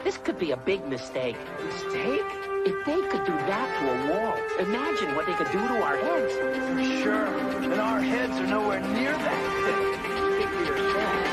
This could be a big mistake. Mistake? If they could do that to a wall, imagine what they could do to our heads. For sure. And our heads are nowhere near that thick. Think for yourself.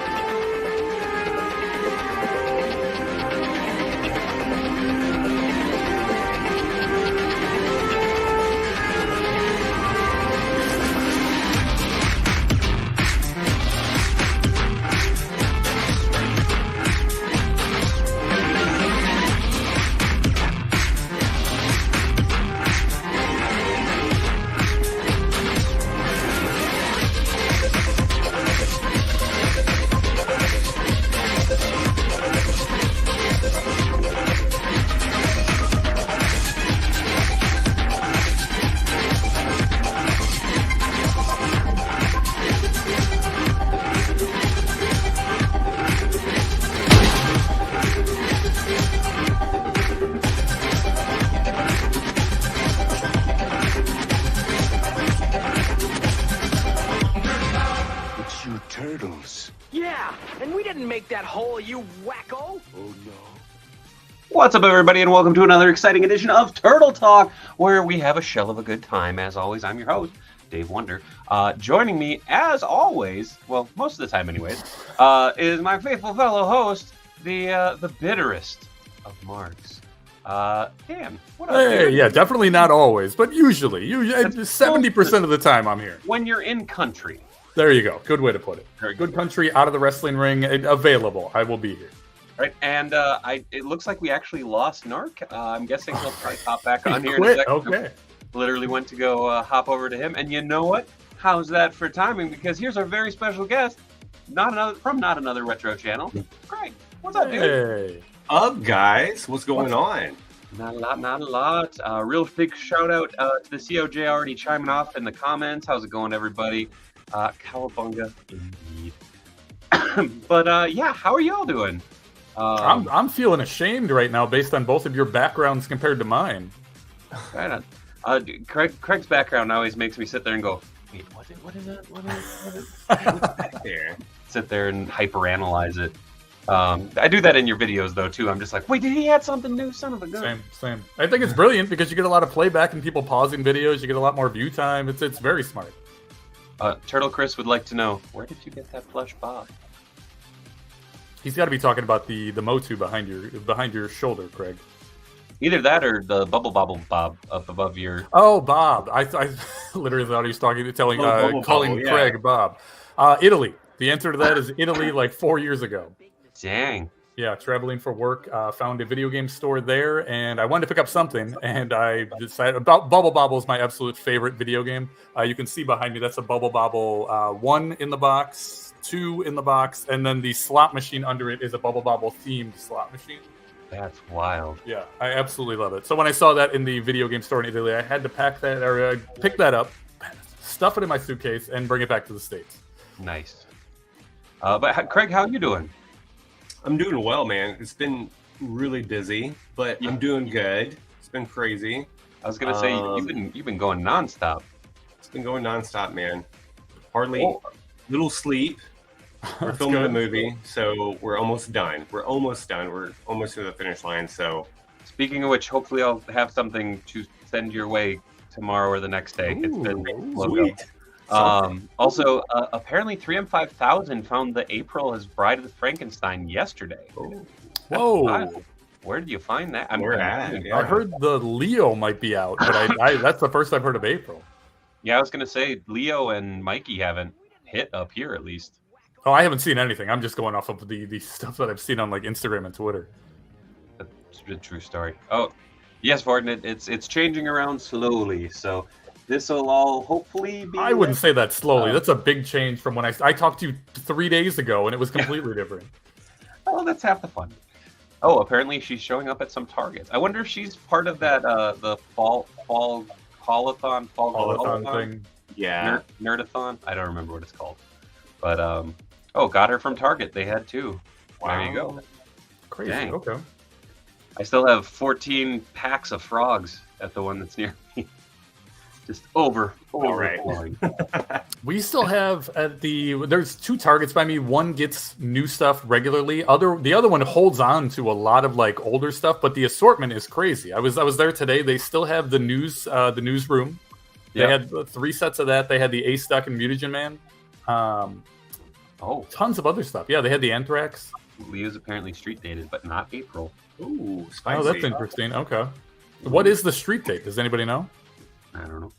Turtles. Yeah, and we didn't make that hole, you wacko. Oh no. What's up, everybody, and welcome to another exciting edition of Turtle Talk, where we have a shell of a good time. As always, I'm your host, Dave Wonder. Joining me, as always, well, most of the time anyways, is my faithful fellow host, the bitterest of marks. Dan, what up? Hey, dude? yeah, definitely not always, but usually 70% of the time I'm here. When you're in country. There you go. Good way to put it. Very Good country, out of the wrestling ring, available. I will be here. Right, and it looks like we actually lost N.A.R.C. I'm guessing he'll probably hop back on He here quit. in a second. Okay. Literally went to go hop over to him, and you know what? How's that for timing? Because here's our very special guest, not another retro channel. Greg, what's up, dude? Hey. Up, guys? What's going on? Not a lot. Real big shout out to the COJ already chiming off in the comments. How's it going, everybody? Cowabunga, indeed. But yeah, how are y'all doing? I'm feeling ashamed right now based on both of your backgrounds compared to mine. Right on. Craig's background always makes me sit there and go, wait, what is it? What's back there? Sit there and hyperanalyze it. I do that in your videos though too. I'm just like, wait, did he add something new? Son of a gun. Same. I think it's brilliant because you get a lot of playback and people pausing videos. You get a lot more view time. It's very smart. Turtle Chris would like to know, where did you get that plush Bob? He's got to be talking about the Motu behind your shoulder, Craig. Either that or the Bubble Bobble Bob up above your... Oh, Bob. I literally thought he was calling yeah. Craig Bob. Italy. The answer to that is Italy, like 4 years ago. Dang. Yeah, traveling for work, found a video game store there, and I wanted to pick up something, and I decided about Bubble Bobble is my absolute favorite video game. You can see behind me, that's a Bubble Bobble 1 in the box, 2 in the box, and then the slot machine under it is a Bubble Bobble themed slot machine. That's wild. Yeah, I absolutely love it. So when I saw that in the video game store in Italy, I had to pick that up, stuff it in my suitcase, and bring it back to the States. Nice. But Craig, how are you doing? I'm doing well, man. It's been really busy, but I'm doing good. It's been crazy. I was gonna say you've been going nonstop. It's been going nonstop, man. Hardly little sleep. We're filming a movie, so we're almost done. We're almost to the finish line. So, Speaking of which, hopefully I'll have something to send your way tomorrow or the next day. It's been sweet. Also, apparently 3M5000 found the April as Bride of the Frankenstein yesterday. Whoa. Wow. Where did you find that? Where at? Yeah. I heard the Leo might be out, but I that's the first I've heard of April. Yeah, I was gonna say Leo and Mikey haven't hit up here at least. Oh, I haven't seen anything. I'm just going off of the stuff that I've seen on like Instagram and Twitter. That's a true story. Oh, yes, Varden, it's changing around slowly, so this will all hopefully be... I wouldn't say that slowly. That's a big change from when I talked to you 3 days ago, and it was completely different. Oh, that's half the fun. Oh, apparently she's showing up at some Targets. I wonder if she's part of that the fall call-a-thon thing. Yeah. Nerdathon. I don't remember what it's called, but got her from Target. They had two. Wow. There you go. Crazy. Dang. Okay. I still have 14 packs of frogs at the one that's near me. Just over. All right. We still have there's 2 targets by me. One gets new stuff regularly. The other one holds on to a lot of like older stuff, but the assortment is crazy. I was there today. They still have the newsroom. They had 3 sets of that. They had the Ace Duck and Mutagen Man. Tons of other stuff. Yeah, they had the Anthrax. Leo's apparently street dated, but not April. Ooh, spicy. Oh, that's interesting. Okay. What is the street date? Does anybody know? I don't know.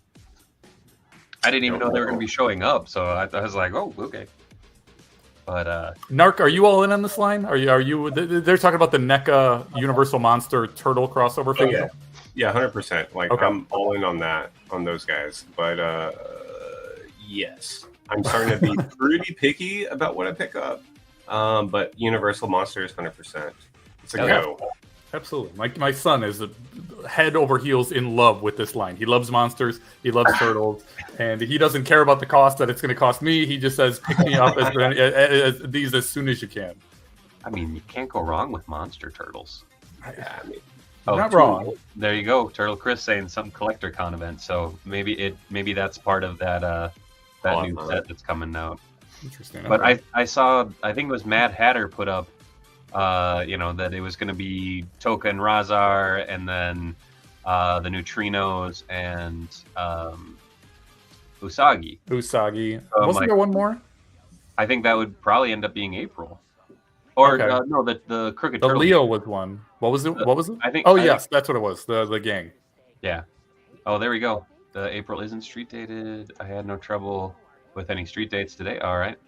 I didn't even know they were going to be showing up, so I was like, oh, okay. But N.A.R.C, are you all in on this line? Are you? They're talking about the NECA Universal Monster Turtle crossover figure. Yeah, 100%. Like I'm all in on that, on those guys. But yes, I'm starting to be pretty picky about what I pick up. But Universal Monsters, 100%. It's a go. Absolutely. My son is head over heels in love with this line. He loves monsters. He loves turtles. And he doesn't care about the cost that it's going to cost me. He just says, pick me up as these as soon as you can. I mean, you can't go wrong with monster turtles. Yeah, I mean, not wrong. There you go. Turtle Chris saying some collector con event. So maybe that's part of that new set that's coming out. Interesting. But okay. I saw, I think it was Mad Hatter put up, that it was going to be Toka and Razar, and then the Neutrinos and Usagi. Wasn't there one more? I think that would probably end up being April. Or okay. No, the Crooked The Turtle. Leo was one. What was it? I think. Yes, that's what it was. The gang. Yeah. Oh, there we go. The April isn't street dated. I had no trouble with any street dates today. All right.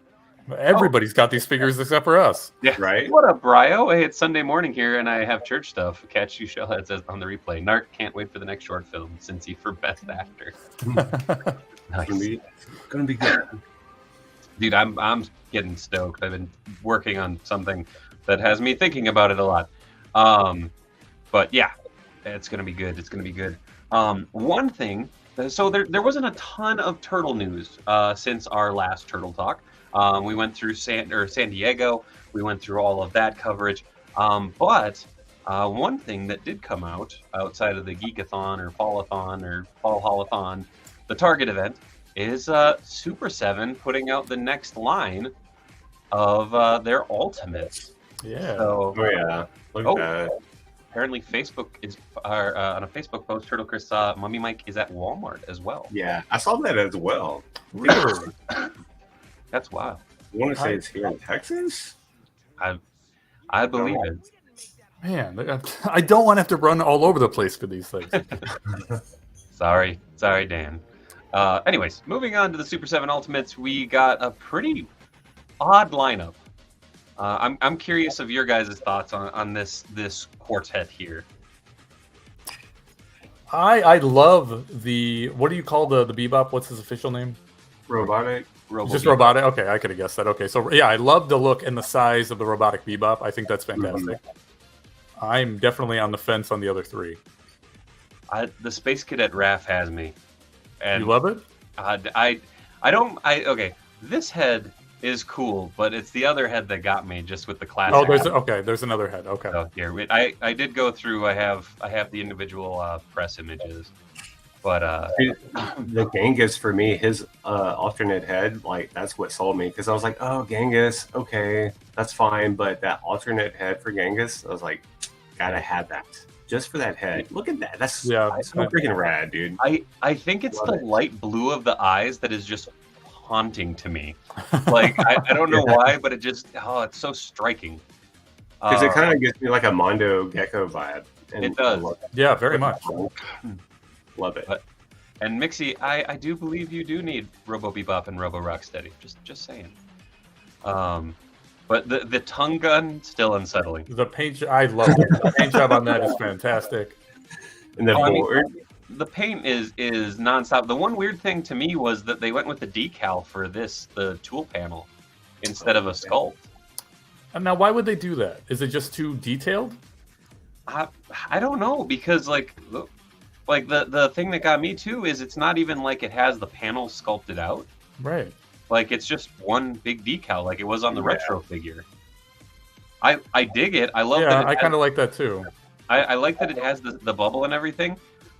Everybody's got these figures except for us. Yeah. Right. What up, Brio? Hey, it's Sunday morning here, and I have church stuff. Catch you shellheads on the replay. N.A.R.C can't wait for the next short film, Cincy for best actor. Nice. Gonna be good. Dude, I'm getting stoked. I've been working on something that has me thinking about it a lot. But yeah, it's gonna be good. It's gonna be good. One thing. So there wasn't a ton of turtle news since our last Turtle Talk. We went through San Diego. We went through all of that coverage. But one thing that did come out outside of the Geekathon or Fallathon or Fall Holathon, the Target event, is Super7 putting out the next line of their Ultimates. Yeah. So, Look at that. Apparently, Facebook is on a Facebook post. Turtle Chris saw Mummy Mike is at Walmart as well. Yeah, I saw that as well. Really? That's wild. You want to say it's here in Texas? I believe it. Man, I don't want to have to run all over the place for these things. Sorry, Dan. Anyways, moving on to the Super7 Ultimates, we got a pretty odd lineup. I'm curious of your guys' thoughts on this quartet here. I love the, what do you call the Bebop? What's his official name? Robotic. Just robotic. Okay, I could have guessed that. Okay, so yeah, I love the look and the size of the robotic Bebop. I think that's fantastic. I'm definitely on the fence on the other 3. The Space Cadet Raph has me. And you love it? Okay, this head is cool, but it's the other head that got me, just with the classic. Oh, there's another head. Okay. So here, I did go through. I have the individual press images, but the Genghis for me, his alternate head, like that's what sold me, because I was like, oh, Genghis, okay, that's fine, but that alternate head for Genghis, I was like, gotta have that. Just for that head. Look at that. That's so freaking rad, dude. I think it's the light blue of the eyes that is just haunting to me. Like, I don't know why, but it's so striking. Because it kind of gives me like a Mondo Gecko vibe. And it does. Yeah, very much. Love it. And Mixie, I do believe you do need Robo Bebop and Robo Rocksteady. Just saying. But the tongue gun, still unsettling. The paint, I love it. The paint job on that is fantastic. And the board. The paint is nonstop. The one weird thing to me was that they went with the decal for the tool panel instead of a sculpt. And now, why would they do that? Is it just too detailed? I don't know, because like the thing that got me too is it's not even like it has the panel sculpted out. Right. Like, it's just one big decal, like it was on the retro figure. I dig it. I love that. I kind of like that too. I like that it has the bubble and everything.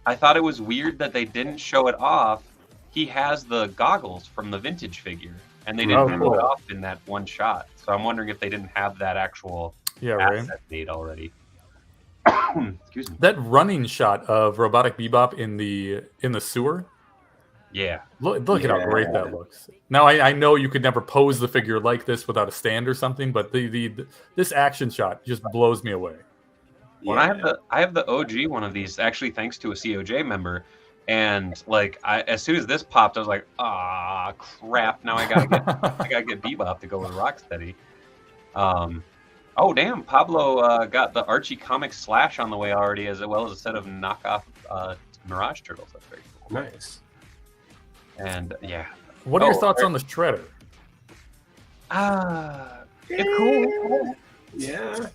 I thought it was weird that they didn't show it off. He has the goggles from the vintage figure, and they didn't show it off in that one shot. So I'm wondering if they didn't have that actual asset made already. Excuse me. That running shot of Robotic Bebop in the sewer. Yeah. Look at how great that looks. Now I know you could never pose the figure like this without a stand or something, but this action shot just blows me away. Well, I have the OG one of these, actually thanks to a COJ member, and like as soon as this popped, I was like, ah, crap! Now I gotta get Bebop to go with Rocksteady. Oh damn, Pablo got the Archie Comics Slash on the way already, as well as a set of knockoff Mirage Turtles. That's very cool. Nice. And yeah. What are your thoughts on the Shredder? It's cool. Yeah.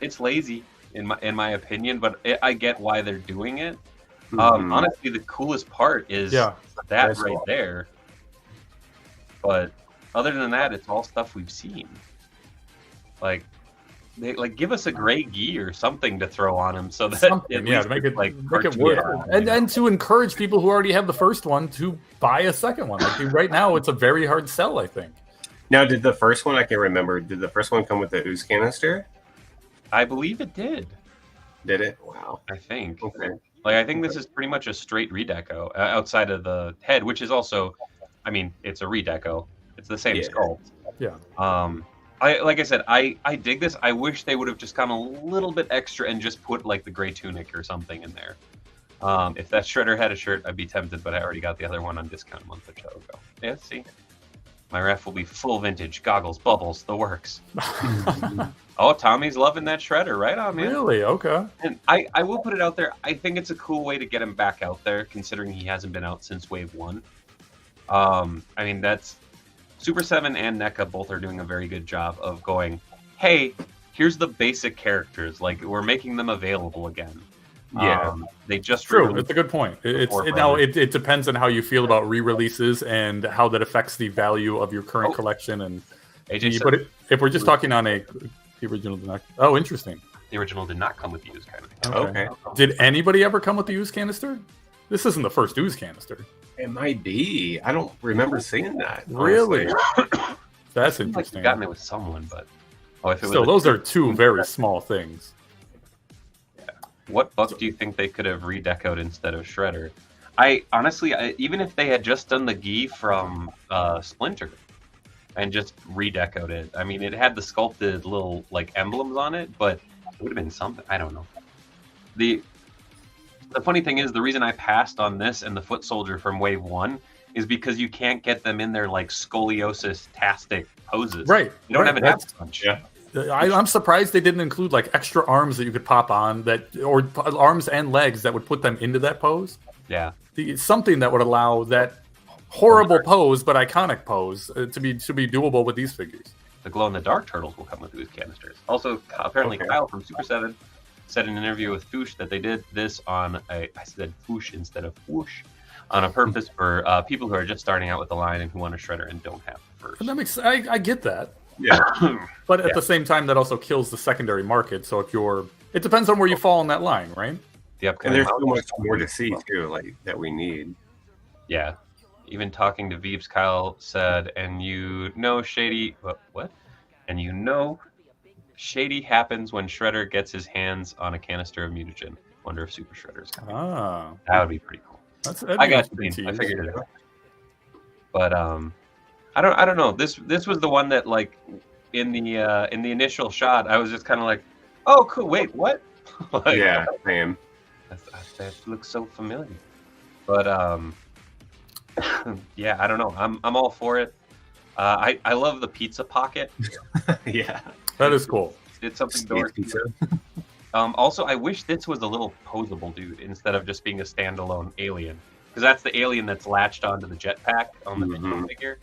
It's lazy in my opinion, but I get why they're doing it. Honestly, the coolest part is that right there. But other than that, it's all stuff we've seen. Like, give us a gray gi or something to throw on him, so that to make it work, and to encourage people who already have the first one to buy a second one. Like right now, it's a very hard sell, I think. Now, did the first one? I can't remember. Did the first one come with the ooze canister? I believe it did. Did it? Wow. I think. Okay. Like, I think this is pretty much a straight redeco outside of the head, which is also, I mean, it's a redeco. It's the same sculpt. Yeah. Like I said, I dig this. I wish they would have just gone a little bit extra and just put like the gray tunic or something in there. If that Shredder had a shirt, I'd be tempted, but I already got the other one on discount a month or so ago. Yeah, see. My ref will be full vintage, goggles, bubbles, the works. Oh, Tommy's loving that Shredder. Right on, man. Really? Okay. And I will put it out there. I think it's a cool way to get him back out there, considering he hasn't been out since Wave 1. I mean, that's... Super7 and NECA both are doing a very good job of going, hey, here's the basic characters. Like, we're making them available again. Yeah. They just... True. It's a good point. It depends on how you feel about re-releases and how that affects the value of your current collection. And but if we're just talking on the original did not... Oh, interesting. The original did not come with the ooze kind of thing. Okay. Did anybody ever come with the ooze canister? This isn't the first ooze canister. It might be. I don't remember seeing that. Really? That's interesting. Like you've gotten it with someone, but those are two very small things. Yeah. What buck do you think they could have redecoed instead of Shredder? I honestly, even if they had just done the gi from Splinter and just redecoed it, I mean, it had the sculpted little like emblems on it, but it would have been something. I don't know. The funny thing is, the reason I passed on this and the Foot Soldier from Wave 1 is because you can't get them in their like scoliosis-tastic poses. Right. You don't have an ab punch. Yeah. I'm surprised they didn't include like extra arms that you could pop on or arms and legs that would put them into that pose. Yeah. Something that would allow that horrible pose but iconic pose to be doable with these figures. The glow-in-the-dark turtles will come with these canisters. Also, apparently Kyle from Super7 said in an interview with Foosh that they did this on I said Foosh instead of Whoosh, on a purpose for people who are just starting out with the line and who want a Shredder and don't have the first. And that makes I get that. Yeah. But at the same time, that also kills the secondary market. So it depends on where you fall in that line, right? And there's so much more to see too, like that we need. Yeah. Even talking to Veeps, Kyle said, and Shady, what? And Shady happens when Shredder gets his hands on a canister of mutagen. Wonder if Super Shredder's coming. That would be pretty cool. I got you. I figured it out. But I don't know. This was the one that like in the initial shot, I was just kind of like, oh cool. Wait, what? Like, yeah, same. That looks so familiar. But yeah, I don't know. I'm all for it. I love the pizza pocket. Yeah. That is cool. It's something dorky. Also, I wish this was a little posable dude instead of just being a standalone alien. Because that's the alien that's latched onto the jetpack on the video figure.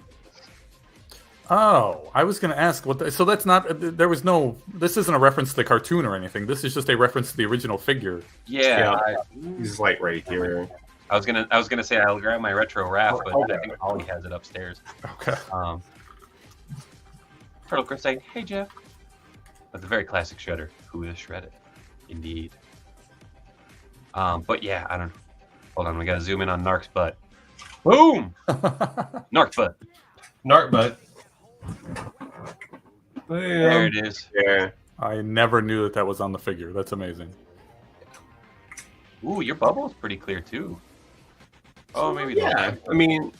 Oh, I was going to ask so that's not. This isn't a reference to the cartoon or anything. This is just a reference to the original figure. Yeah. He's like right here. I was gonna say I'll grab my retro raft, but I think Ollie has it upstairs. Okay. Turtle Chris saying, "Hey Jeff," but the very classic Shredder, who is shredded, indeed. But yeah, I don't know. Hold on, we gotta zoom in on N.A.R.C's butt. Boom! N.A.R.C butt. Narc butt. There it is. Yeah. I never knew that was on the figure. That's amazing. Ooh, your bubble is pretty clear too. Oh, maybe not. Yeah. I mean,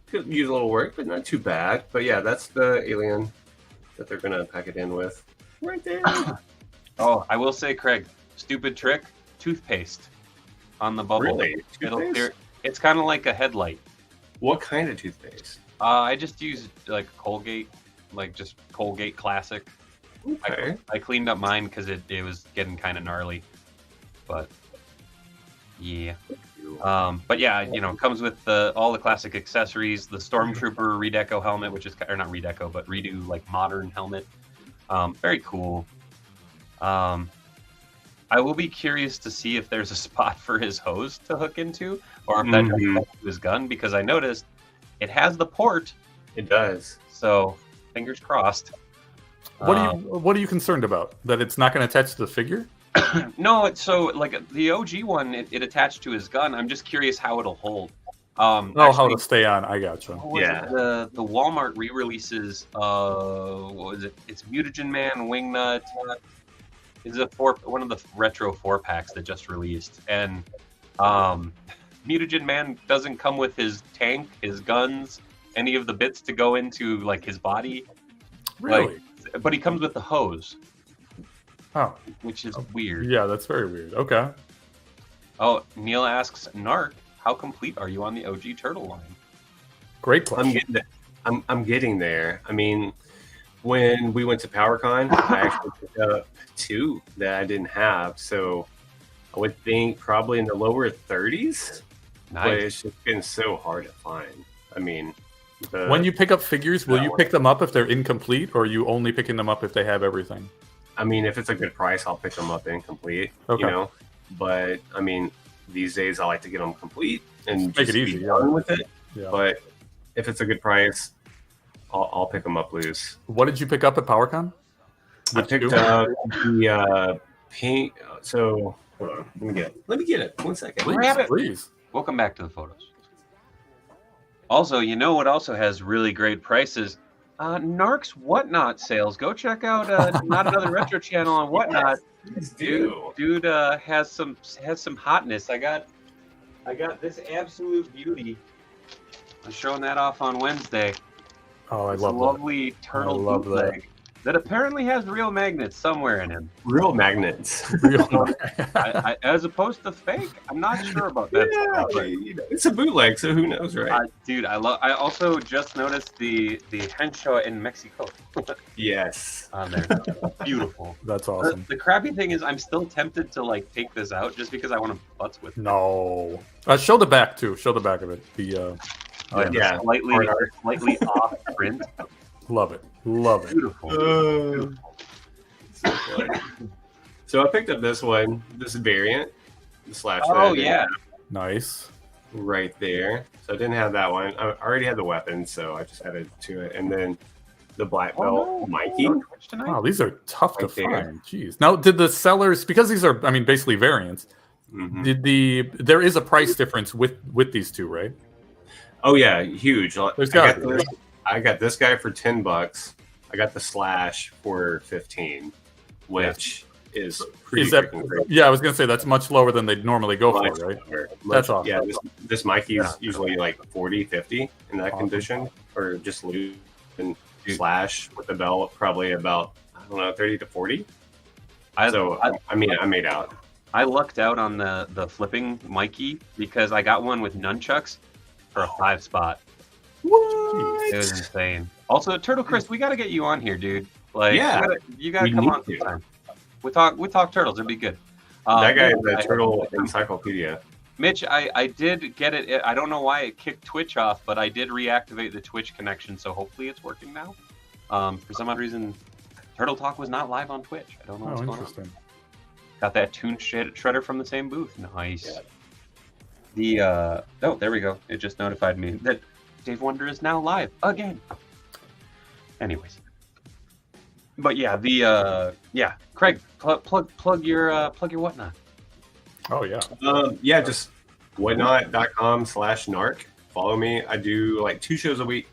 could use a little work, but not too bad. But yeah, that's the alien that they're gonna pack it in with. Right there. Oh, I will say, Craig, stupid trick: toothpaste on the bubble. Really? It'll Toothpaste? clear. It's kind of like a headlight. What kind of toothpaste? I just use like Colgate, like just Colgate Classic. Okay. I cleaned up mine because it was getting kind of gnarly, but yeah. But yeah, you know, it comes with all the classic accessories, the Stormtrooper redeco helmet, which is, or not redeco, but redo like modern helmet. Very cool. I will be curious to see if there's a spot for his hose to hook into, or if that connects to his gun, because I noticed it has the port. It does. So fingers crossed. What are you concerned about? That it's not going to attach to the figure? No, it's so like the OG one, it attached to his gun. I'm just curious how it'll hold. How Actually, to stay on. I gotcha. what was Yeah. it? The Walmart re-releases. What was it? It's Mutagen Man, Wingnut. Is one of the retro 4-packs that just released, and Mutagen Man doesn't come with his tank, his guns, any of the bits to go into like his body. Really? But he comes with the hose, Oh, which is weird. yeah, that's very weird. Okay. Oh, Neil asks, N.A.R.C, how complete are you on the OG Turtle line? Great question. I'm getting there. I'm getting there. I mean, when we went to PowerCon, I actually picked up 2 that I didn't have. So I would think probably in the lower 30s. But Nice. it's just been so hard to find. I mean, When you pick up figures, will that you one. pick them up if they're incomplete, or are you only picking them up if they have everything? I mean, if it's a good price, I'll pick them up incomplete. Okay. You know, but I mean, these days I like to get them complete and Make just it easy, be yeah. done with it. Yeah. But if it's a good price, I'll pick them up loose. What did you pick up at PowerCon? I Which picked two? up the paint. So hold on, let me get it. 1 second. Please, Grab it. please. Welcome back to the photos. Also, you know what also has really great prices? N.A.R.C's Whatnot sales. Go check out Not Another Retro channel on Whatnot. Dude has some hotness. I got this absolute beauty. I'm showing that off on Wednesday. Oh, I This love that. lovely turtle I love bootleg that apparently has real magnets somewhere in him. Real magnets. I, as opposed to fake, I'm not sure about that. Yeah, stuff. you know, it's a bootleg, so who knows, right? Dude, I also just noticed the Henshaw in Mexico Yes. on there. Beautiful. That's awesome. The crappy thing is, I'm still tempted to like take this out just because I want to butts with it. No. Show the back too. Show the back of it. The Yeah. Slightly off print. love it. Love it. Beautiful. So fun. So I picked up this one, this variant, the slash. Oh that yeah. Nice. right there. So I didn't have that one. I already had the weapon, so I just added to it, and then the black belt Mikey. On Twitch tonight? Wow, these are tough to Right there. find. Jeez. Now, did the sellers, because these are, I mean, basically variants, Mhm. there is a price difference with these two, right? Oh yeah, huge. There's gotta be, I got this guy for $10. I got the slash for 15, which is pretty Is that? freaking great. Yeah, I was gonna say that's much lower than they'd normally go Much for, right? lower. That's awesome. Yeah, this Mikey is usually like 40, 50 in that Awesome. condition, or just loose and slash with the belt, probably about, I don't know, 30 to 40. I made out. I lucked out on the flipping Mikey because I got one with nunchucks for a 5 spot. What? It was insane. Also, Turtle Chris, we got to get you on here, dude. Like, Yeah. you gotta We come need on to. sometime. We talk turtles. It'd be good. That guy is I- a turtle encyclopedia. Mitch, I did get it. I don't know why it kicked Twitch off, but I did reactivate the Twitch connection, so hopefully it's working now. For some odd reason, Turtle Talk was not live on Twitch. I don't know Oh, what's going on. interesting. Got that tune shredder from the same booth. Nice. The oh, there we go. It just notified me that Dave Wonder is now live again. Anyways, but yeah, Craig, plug your whatnot. Oh yeah. Yeah, just whatnot.com/NARC. Follow me. I do like 2 shows a week,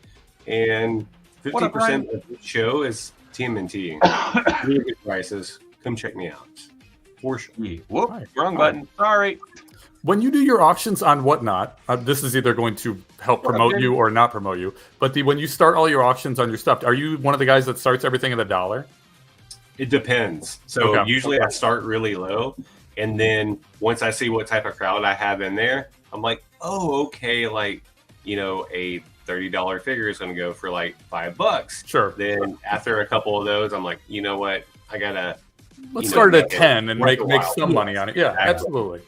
and What up, 50% of the show is TMNT. Really good prices. Come check me out. For sure. Whoop, Right. wrong button. Sorry. When you do your auctions on Whatnot, this is either going to help promote you or not promote you. But when you start all your auctions on your stuff, are you one of the guys that starts everything at $1? It depends. So Okay. usually I start really low, and then once I see what type of crowd I have in there, I'm like, oh, okay, like, you know, a $30 figure is going to go for like $5. Sure. Then after a couple of those, I'm like, you know what, I gotta Let's start at make it 10 and worth make a while. some money on it. Yeah, Exactly. absolutely.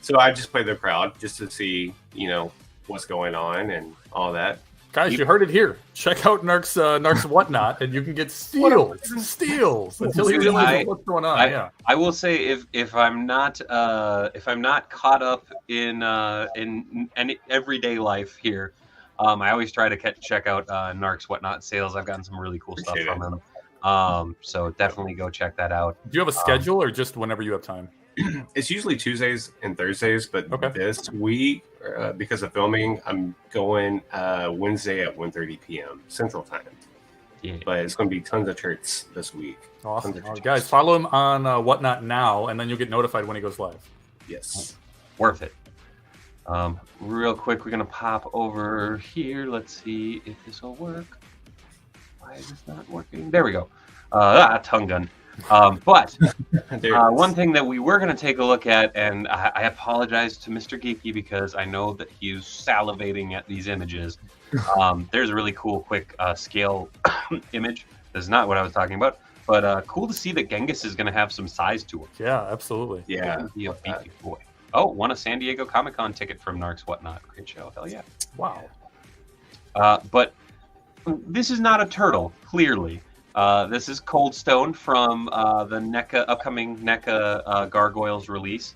So I just play the crowd just to see, you know, what's going on and all that. Guys, you heard it here. Check out N.A.R.C Whatnot, and you can get steals until you realize what's going on. I will say if I'm not caught up in any everyday life here, I always try to check out N.A.R.C Whatnot sales. I've gotten some really cool stuff from them. So definitely go check that out. Do you have a schedule or just whenever you have time? It's usually Tuesdays and Thursdays, but this week, because of filming, I'm going Wednesday at 1:30 p.m. Central Time. Yeah. But it's going to be tons of shirts this week. Awesome. Guys, follow him on Whatnot now, and then you'll get notified when he goes live. Yes. Worth it. Real quick, we're going to pop over here. Let's see if this will work. Why is this not working? There we go. Tongue gun. But one thing that we were going to take a look at, and I apologize to Mr. Geeky because I know that he's salivating at these images. There's a really cool, quick scale image. This is not what I was talking about, but cool to see that Genghis is going to have some size to him. Yeah, absolutely. Yeah. Be a beefy boy. Oh, won a San Diego Comic-Con ticket from N.A.R.C Whatnot. Great show. Hell yeah. Wow. But this is not a turtle, clearly. This is Cold Stone from the NECA upcoming NECA Gargoyles release.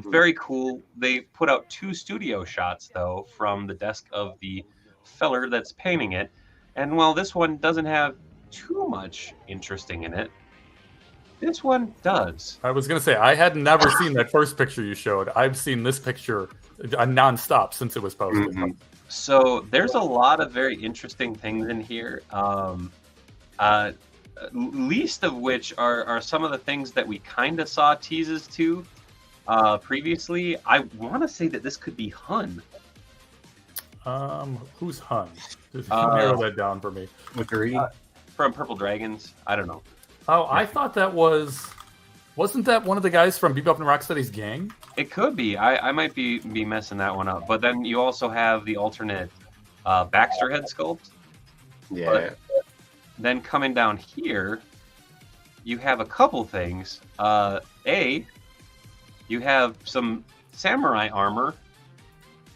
Very cool. They put out 2 studio shots though from the desk of the feller that's painting it, and while this one doesn't have too much interesting in it, this one does. I was going to say I had never seen that first picture you showed. I've seen this picture nonstop since it was posted. Mm-hmm. So there's a lot of very interesting things in here. Least of which are some of the things that we kind of saw teases to previously. I want to say that this could be Hun. Who's Hun? Just narrow that down for me. From Purple Dragons. I don't know. Oh, I thought that wasn't that one of the guys from Bebop and Rocksteady's gang? It could be. I might be messing that one up. But then you also have the alternate Baxter head sculpt. Yeah. But then coming down here, you have a couple things. You have some samurai armor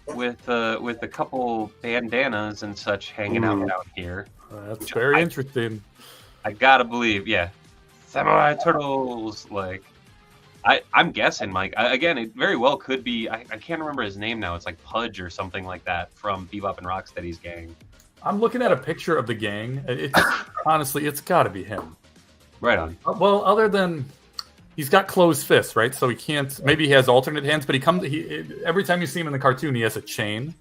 with a couple bandanas and such hanging out down here. That's very interesting. I gotta believe, yeah. Samurai turtles, like I'm guessing, Mike. Again, it very well could be. I can't remember his name now. It's like Pudge or something like that from Bebop and Rocksteady's gang. I'm looking at a picture of the gang. Honestly, it's got to be him. Right on. Well, other than he's got closed fists, right? So he can't. Maybe he has alternate hands, but every time you see him in the cartoon, he has a chain.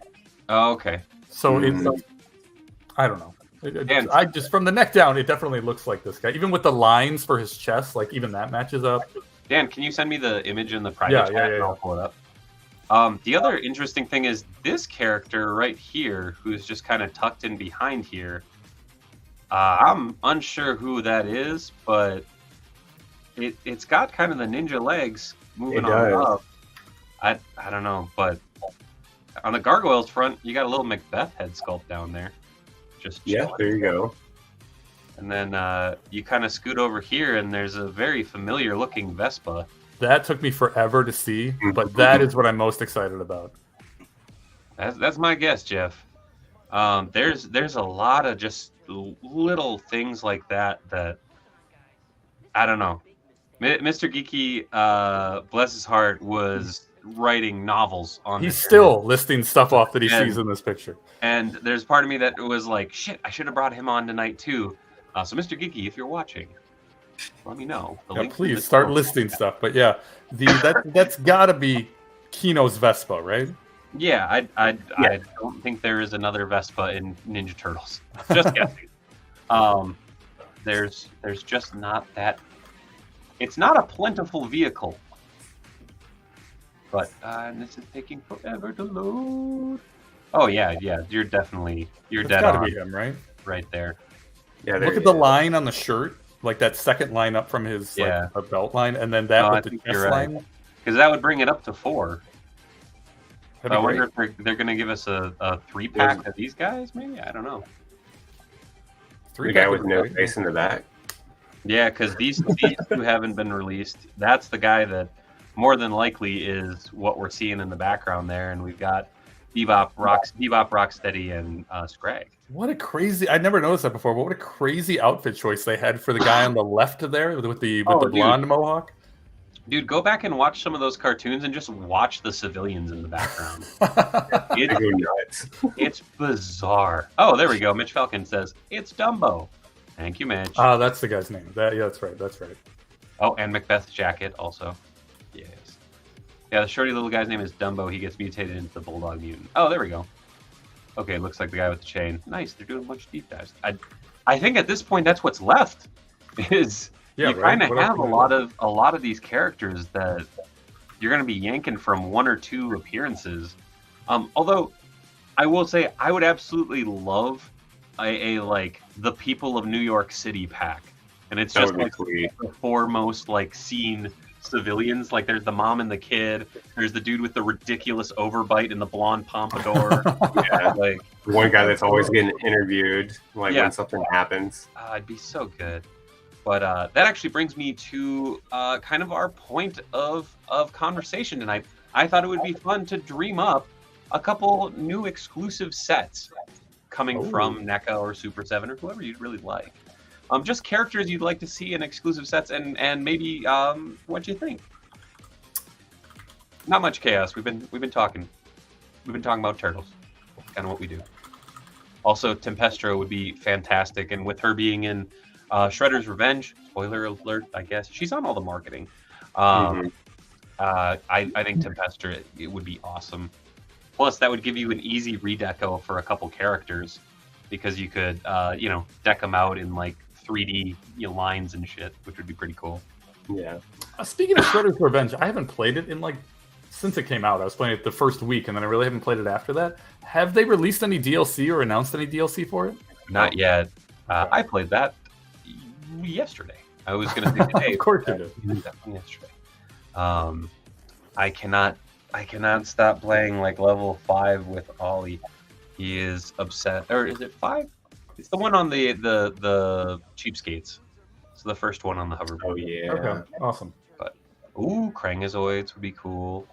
Oh, okay. So it's I don't know. I just from the neck down, it definitely looks like this guy. Even with the lines for his chest, like even that matches up. Dan, can you send me the image in the private chat and I'll pull it up? The other interesting thing is this character right here, who's just kind of tucked in behind here. I'm unsure who that is, but it's got kind of the ninja legs moving on up. I don't know, but on the gargoyles front, you got a little Macbeth head sculpt down there. Just chilling. There you go. And then you kind of scoot over here, and there's a very familiar looking Vespa. That took me forever to see, but that is what I'm most excited about. That's my guess, Jeff. There's a lot of just little things like that I don't know. Mr. Geeky, bless his heart, was writing novels on He's this still listing stuff off that he sees in this picture. And there's part of me that was like, shit, I should have brought him on tonight too. So Mr. Geeky, if you're watching, let me know. The Yeah, link in please the start description. listing stuff. But yeah, that's got to be Kino's Vespa, right? Yeah, I Yeah. don't think there is another Vespa in Ninja Turtles. Just guessing. There's just not that. It's not a plentiful vehicle. But this is taking forever to load. Oh yeah, you're It's dead got to on be him, right? right there. Yeah, Look at the line on the shirt, like that second line up from his Yeah. like, belt line, and then that No, I with the think chest you're right. line. Because that would bring it up to 4. That'd I be wonder great. if they're going to give us a 3-pack of these guys, maybe? I don't know. The guy with no face in the back. Yeah, because these two haven't been released. That's the guy that more than likely is what we're seeing in the background there, and we've got Bebop, Rocksteady, and Scrag. What a crazy! I'd never noticed that before. But what a crazy outfit choice they had for the guy on the left there with the blonde mohawk. Dude, go back and watch some of those cartoons and just watch the civilians in the background. They go nuts. It's bizarre. Oh, there we go. Mitch Falcon says, it's Dumbo. Thank you, Mitch. That's the guy's name. Yeah, that's right. That's right. Oh, and Macbeth's jacket also. Yes. Yeah, the shorty little guy's name is Dumbo. He gets mutated into the Bulldog Mutant. Oh, there we go. Okay, looks like the guy with the chain. Nice. They're doing a bunch of deep dives. I think at this point that's what's left. Is Yeah, you kind of What else have can a lot of these characters that you're going to be yanking from 1 or 2 appearances. Although I will say I would absolutely love a like the People of New York City pack, and it's That just would be like sweet. the 4 most like seen civilians. Like there's the mom and the kid. There's the dude with the ridiculous overbite and the blonde pompadour. Yeah, Like the one guy that's always getting interviewed, like Yeah. when something happens. it'd be so good. But that actually brings me to kind of our point of conversation tonight. I thought it would be fun to dream up a couple new exclusive sets coming from NECA or Super 7 or whoever you'd really like. Just characters you'd like to see in exclusive sets, and maybe what you think. Not much chaos. We've been talking about turtles. Kind of what we do. Also, Tempestra would be fantastic, and with her being in Shredder's Revenge, spoiler alert, I guess she's on all the marketing. I think Tempestra it would be awesome. Plus, that would give you an easy redeco for a couple characters because you could deck them out in like 3D lines and shit, which would be pretty cool. Yeah. Speaking of Shredder's Revenge, I haven't played it in since it came out. I was playing it the first week, and then I really haven't played it after that. Have they released any DLC or announced any DLC for it? Not yet. I played that yesterday. I was going to say today. Of course you did. Yesterday. I cannot stop playing like level 5 with Ollie. He is upset. Or is it 5? It's the one on the cheapskates. It's the first one on the hoverboard. Oh yeah. Okay, awesome. Ooh, Krangazoids would be cool.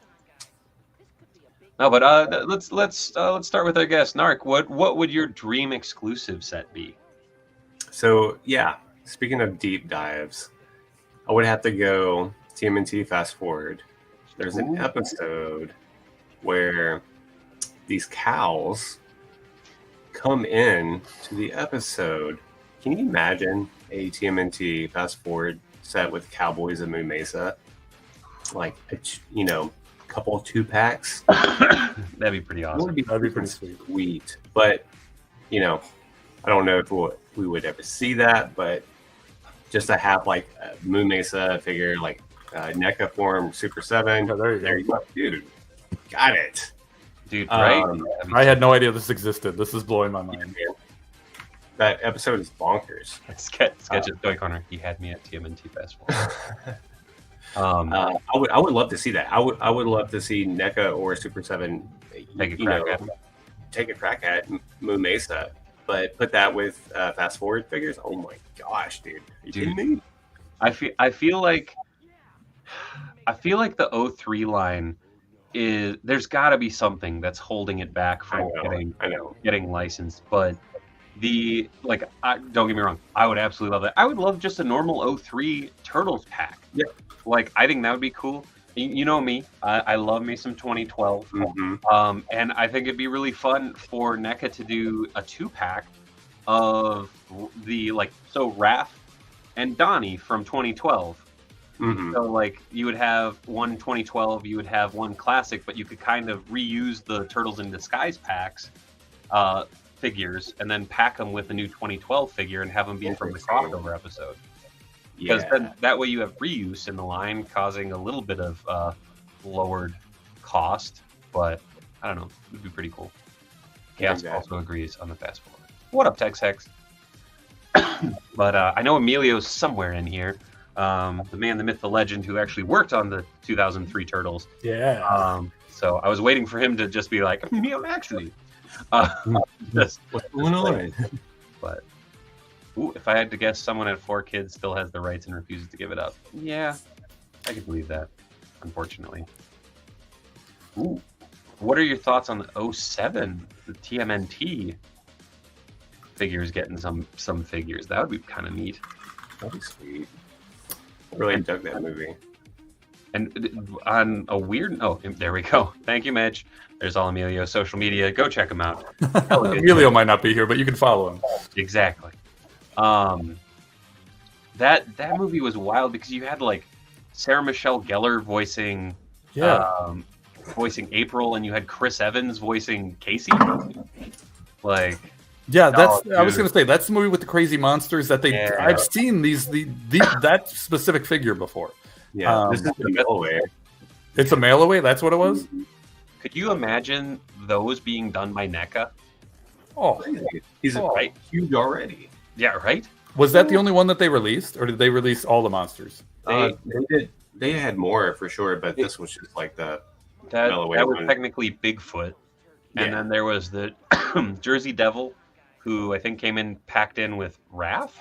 No, but let's start with our guest, Narc. What would your dream exclusive set be? So yeah, speaking of deep dives, I would have to go TMNT Fast Forward. There's an episode where these cows come in to the episode. Can you imagine a TMNT Fast Forward set with Cowboys and Moon Mesa? Like, couple 2-packs. That'd be pretty awesome. That'd be pretty sweet. But, I don't know if we would ever see that, but just to have like a Moon Mesa figure, like NECA form Super 7. Oh, there you go. Dude. Got it. Dude, right? I had no idea this existed. This is blowing my mind. That episode is bonkers. Sketches Toy Corner. He had me at TMNT Fast Forward. I would love to see that. I would love to see NECA or Super 7 take a crack at Moon Mesa, but put that with Fast Forward figures. Oh my gosh, dude! Are you kidding me? I feel like the 03 line is there's got to be something that's holding it back from getting licensed. But don't get me wrong, I would absolutely love that. I would love just a normal 03 Turtles pack. Yeah. Like, I think that would be cool. You know me, I love me some 2012. Mm-hmm. And I think it'd be really fun for NECA to do a 2-pack of the, Raph and Donnie from 2012. Mhm. So, like, you would have one 2012, you would have one classic, but you could kind of reuse the Turtles in Disguise packs figures and then pack them with the new 2012 figure and have them be from the crossover episode. Because then that way you have reuse in the line, causing a little bit of lowered cost, but I don't know, it would be pretty cool. Chaos also agrees on the fast forward. What up, Tex Hex? But I know Emilio's somewhere in here. The man, the myth, the legend, who actually worked on the 2003 Turtles. Yeah. So I was waiting for him to just be like, Emilio, actually. What's going on? But if I had to guess, someone at 4 kids still has the rights and refuses to give it up. Yeah, I can believe that, unfortunately. Ooh. What are your thoughts on the 07, the TMNT figures getting some figures? That would be kind of neat. That'd be sweet. I really dug that movie. And on a weird... Oh, there we go. Thank you, Mitch. There's all Emilio's social media. Go check him out. Emilio might not be here, but you can follow him. Exactly. That movie was wild because you had, like, Sarah Michelle Gellar voicing... voicing April, and you had Chris Evans voicing Casey. Like... Yeah, I was gonna say that's the movie with the crazy monsters that they. Yeah. I've seen that specific figure before. Yeah, this is the mail away. It's a mail away. That's what it was. Could you imagine those being done by NECA? Oh, he's right, huge already. Yeah, right. Was that the only one that they released, or did they release all the monsters? They did. They had more for sure, but this was just like that was technically Bigfoot, and then there was the Jersey Devil, who I think came in packed in with Raph.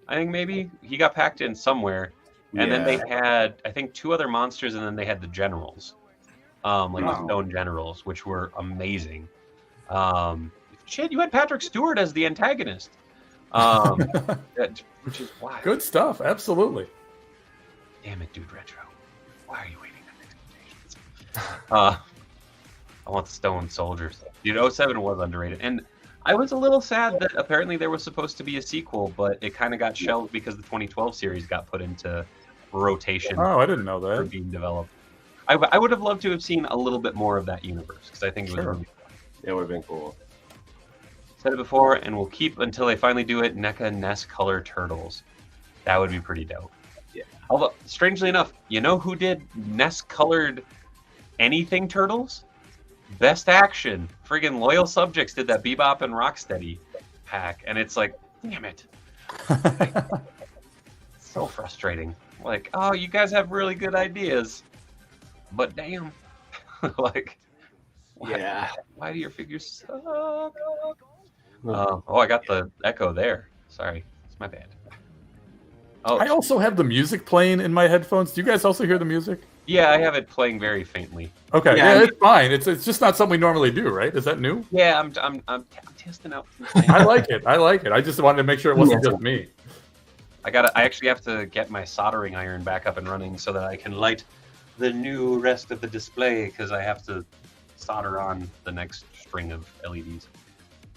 I think maybe he got packed in somewhere, and then they had I think 2 other monsters, and then they had the generals, the stone generals, which were amazing. Shit, you had Patrick Stewart as the antagonist, which is wild. Good stuff, absolutely. Damn it, dude, Retro. Why are you waiting on expectations? I want the Stone Soldiers. Dude, 07 was underrated, and I was a little sad that apparently there was supposed to be a sequel, but it kind of got shelved because the 2012 series got put into rotation. Oh, I didn't know that. For being developed. I would have loved to have seen a little bit more of that universe, because I think it was really fun. It would have been cool. Said it before, and we'll keep until they finally do it, NECA N.A.R.C. color turtles. That would be pretty dope. Yeah. Although, strangely enough, you know who did N.A.R.C. colored anything turtles? Best Action. Friggin' Loyal Subjects did that Bebop and Rocksteady pack, and it's like, damn it. So frustrating. Like, oh, you guys have really good ideas, but damn. Like, why do your figures suck? I got the echo there. Sorry, it's my bad. Oh, I also have the music playing in my headphones. Do you guys also hear the music? Yeah, I have it playing very faintly. Okay, yeah, it's fine. It's just not something we normally do, right? Is that new? Yeah, I'm testing out. I like it. I just wanted to make sure it wasn't just me. I actually have to get my soldering iron back up and running so that I can light the new rest of the display, because I have to solder on the next string of LEDs.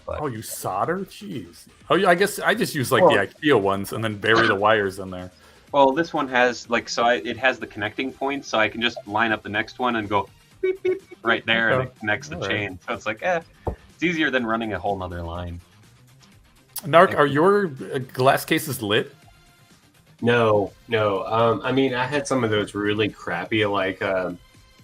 But, oh, you solder? Jeez. Oh, yeah. I guess I just use the IKEA ones and then bury the wires in there. Well, this one has it has the connecting points, so I can just line up the next one and go beep, beep, beep, right there, and it connects the chain. So it's like, it's easier than running a whole nother line. N.A.R.C, are your glass cases lit? No. I mean, I had some of those really crappy, like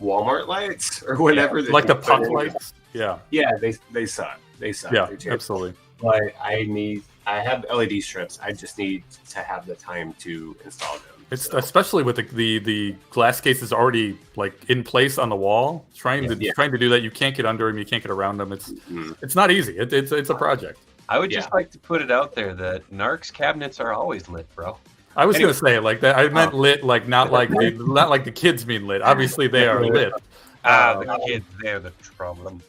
Walmart lights or whatever. Yeah, like the puck lights. Yeah. Yeah, they suck. They suck. Yeah, absolutely. But I have LED strips. I just need to have the time to install them. It's especially with the glass cases already like in place on the wall. Trying to do that, you can't get under them, you can't get around them. It's not easy. It's a project. I would just like to put it out there that N.A.R.C's cabinets are always lit, bro. I was gonna say it like that. I meant lit, like not like the kids mean lit. Obviously, they are lit. The kids, they're the problem.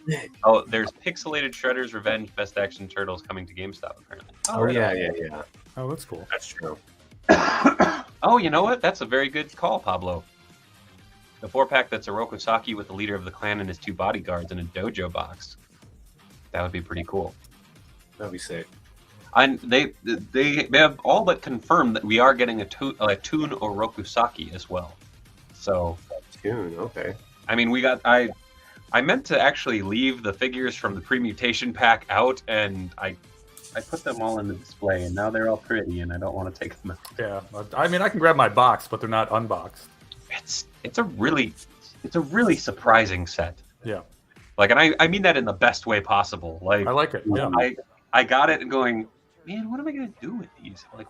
There's Pixelated Shredder's Revenge Best Action Turtles coming to GameStop, apparently. Yeah. Oh, that's cool. That's true. Oh, you know what? That's a very good call, Pablo. The 4-pack that's Oroku Saki with the leader of the clan and his 2 bodyguards in a dojo box. That would be pretty cool. That'd be sick. And they have all but confirmed that we are getting a Toon Orokusaki as well. So Tune, okay. I mean, I meant to actually leave the figures from the pre-mutation pack out, and I put them all in the display, and now they're all pretty, and I don't want to take them out. Yeah, I mean, I can grab my box, but they're not unboxed. It's a really surprising set. Yeah, Like, and I mean that in the best way possible. Like, I like it. Yeah, I got it and going, man, what am I gonna do with these? Like,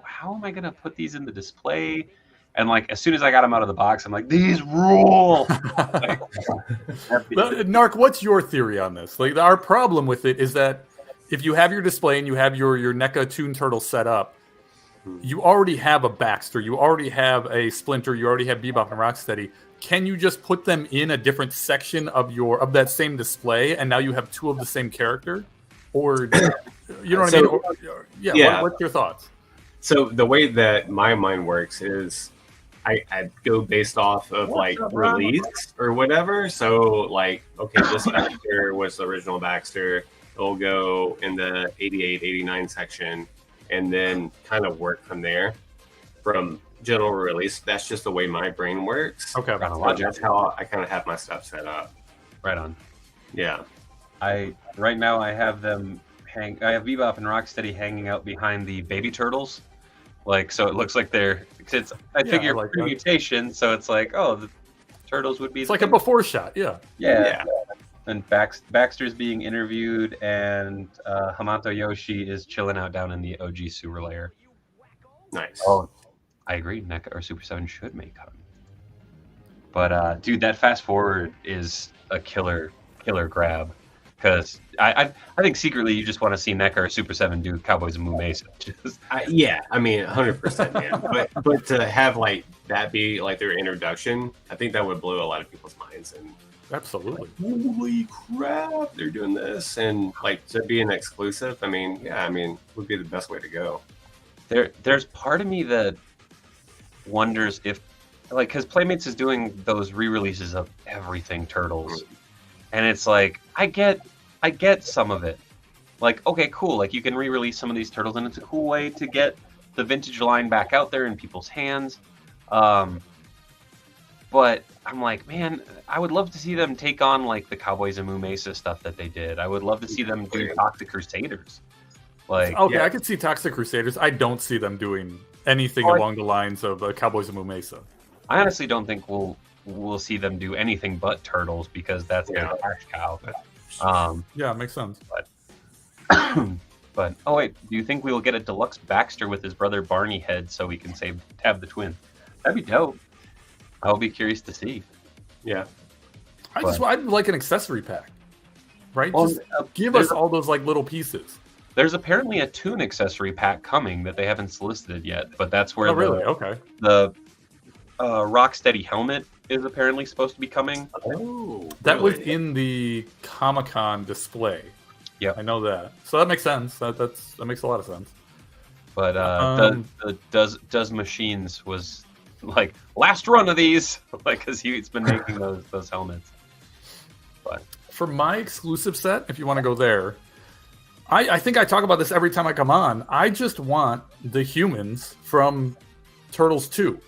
how am I gonna put these in the display? And like, as soon as I got them out of the box, I'm like, these rule. Like, But, Narc, what's your theory on this? Like, our problem with it is that if you have your display and you have your NECA Toon Turtle set up, you already have a Baxter, you already have a Splinter, you already have Bebop and Rocksteady. Can you just put them in a different section of that same display, and now you have two of the same character? Or, you know what I mean? Yeah. What's your thoughts? So the way that my mind works is I go based off of like release or whatever. So like, okay, this Baxter was the original Baxter. It'll go in the 88, 89 section, and then kind of work from there. From general release, that's just the way my brain works. Okay, so that's how I kind of have my stuff set up. right on. Yeah. Right now I have them I have Bebop and Rocksteady hanging out behind the baby turtles. Like, so it looks like I figure like mutation, so it's like, oh, the turtles would be. It's like a before shot, yeah. Yeah. And Baxter's being interviewed, and Hamato Yoshi is chilling out down in the OG sewer layer. Nice. Oh, I agree. NECA or Super 7 should make come. But dude, that fast forward is a killer grab. Because I think secretly you just want to see NECA or Super 7 do Cowboys and Moo Mesa. Yeah, I mean, 100%, man. But to have like that be like their introduction, I think that would blow a lot of people's minds. And Absolutely. like, holy crap, they're doing this, and like to be an exclusive. I mean, yeah, would be the best way to go. There's part of me that wonders if, like, because Playmates is doing those re-releases of everything Turtles, and it's like I get some of it. Like, okay, cool. Like, you can re-release some of these Turtles, and it's a cool way to get the vintage line back out there in people's hands. But I'm like, man, I would love to see them take on like the Cowboys and Moo Mesa stuff that they did. I would love to see them do Toxic Crusaders. Like, okay, yeah. I could see Toxic Crusaders. I don't see them doing anything along the lines of Cowboys and Moo Mesa. I honestly don't think we'll see them do anything but Turtles, because that's their cash cow. Yeah, it makes sense. But oh wait, do you think we will get a deluxe Baxter with his brother Barney head so we can save Tab the Twin? That'd be dope. I'll be curious to see. Yeah, I'd like an accessory pack, right? Well, just give us all those like little pieces. There's apparently a Toon accessory pack coming that they haven't solicited yet, but that's where the Rocksteady helmet is apparently supposed to be coming. Oh, that was in the Comic-Con display. Yeah, I know that. So that makes sense. That makes a lot of sense. But does Machines was like last run of these, like, because he's been making those helmets. But for my exclusive set, if you want to go there, I think I talk about this every time I come on. I just want the humans from Turtles 2.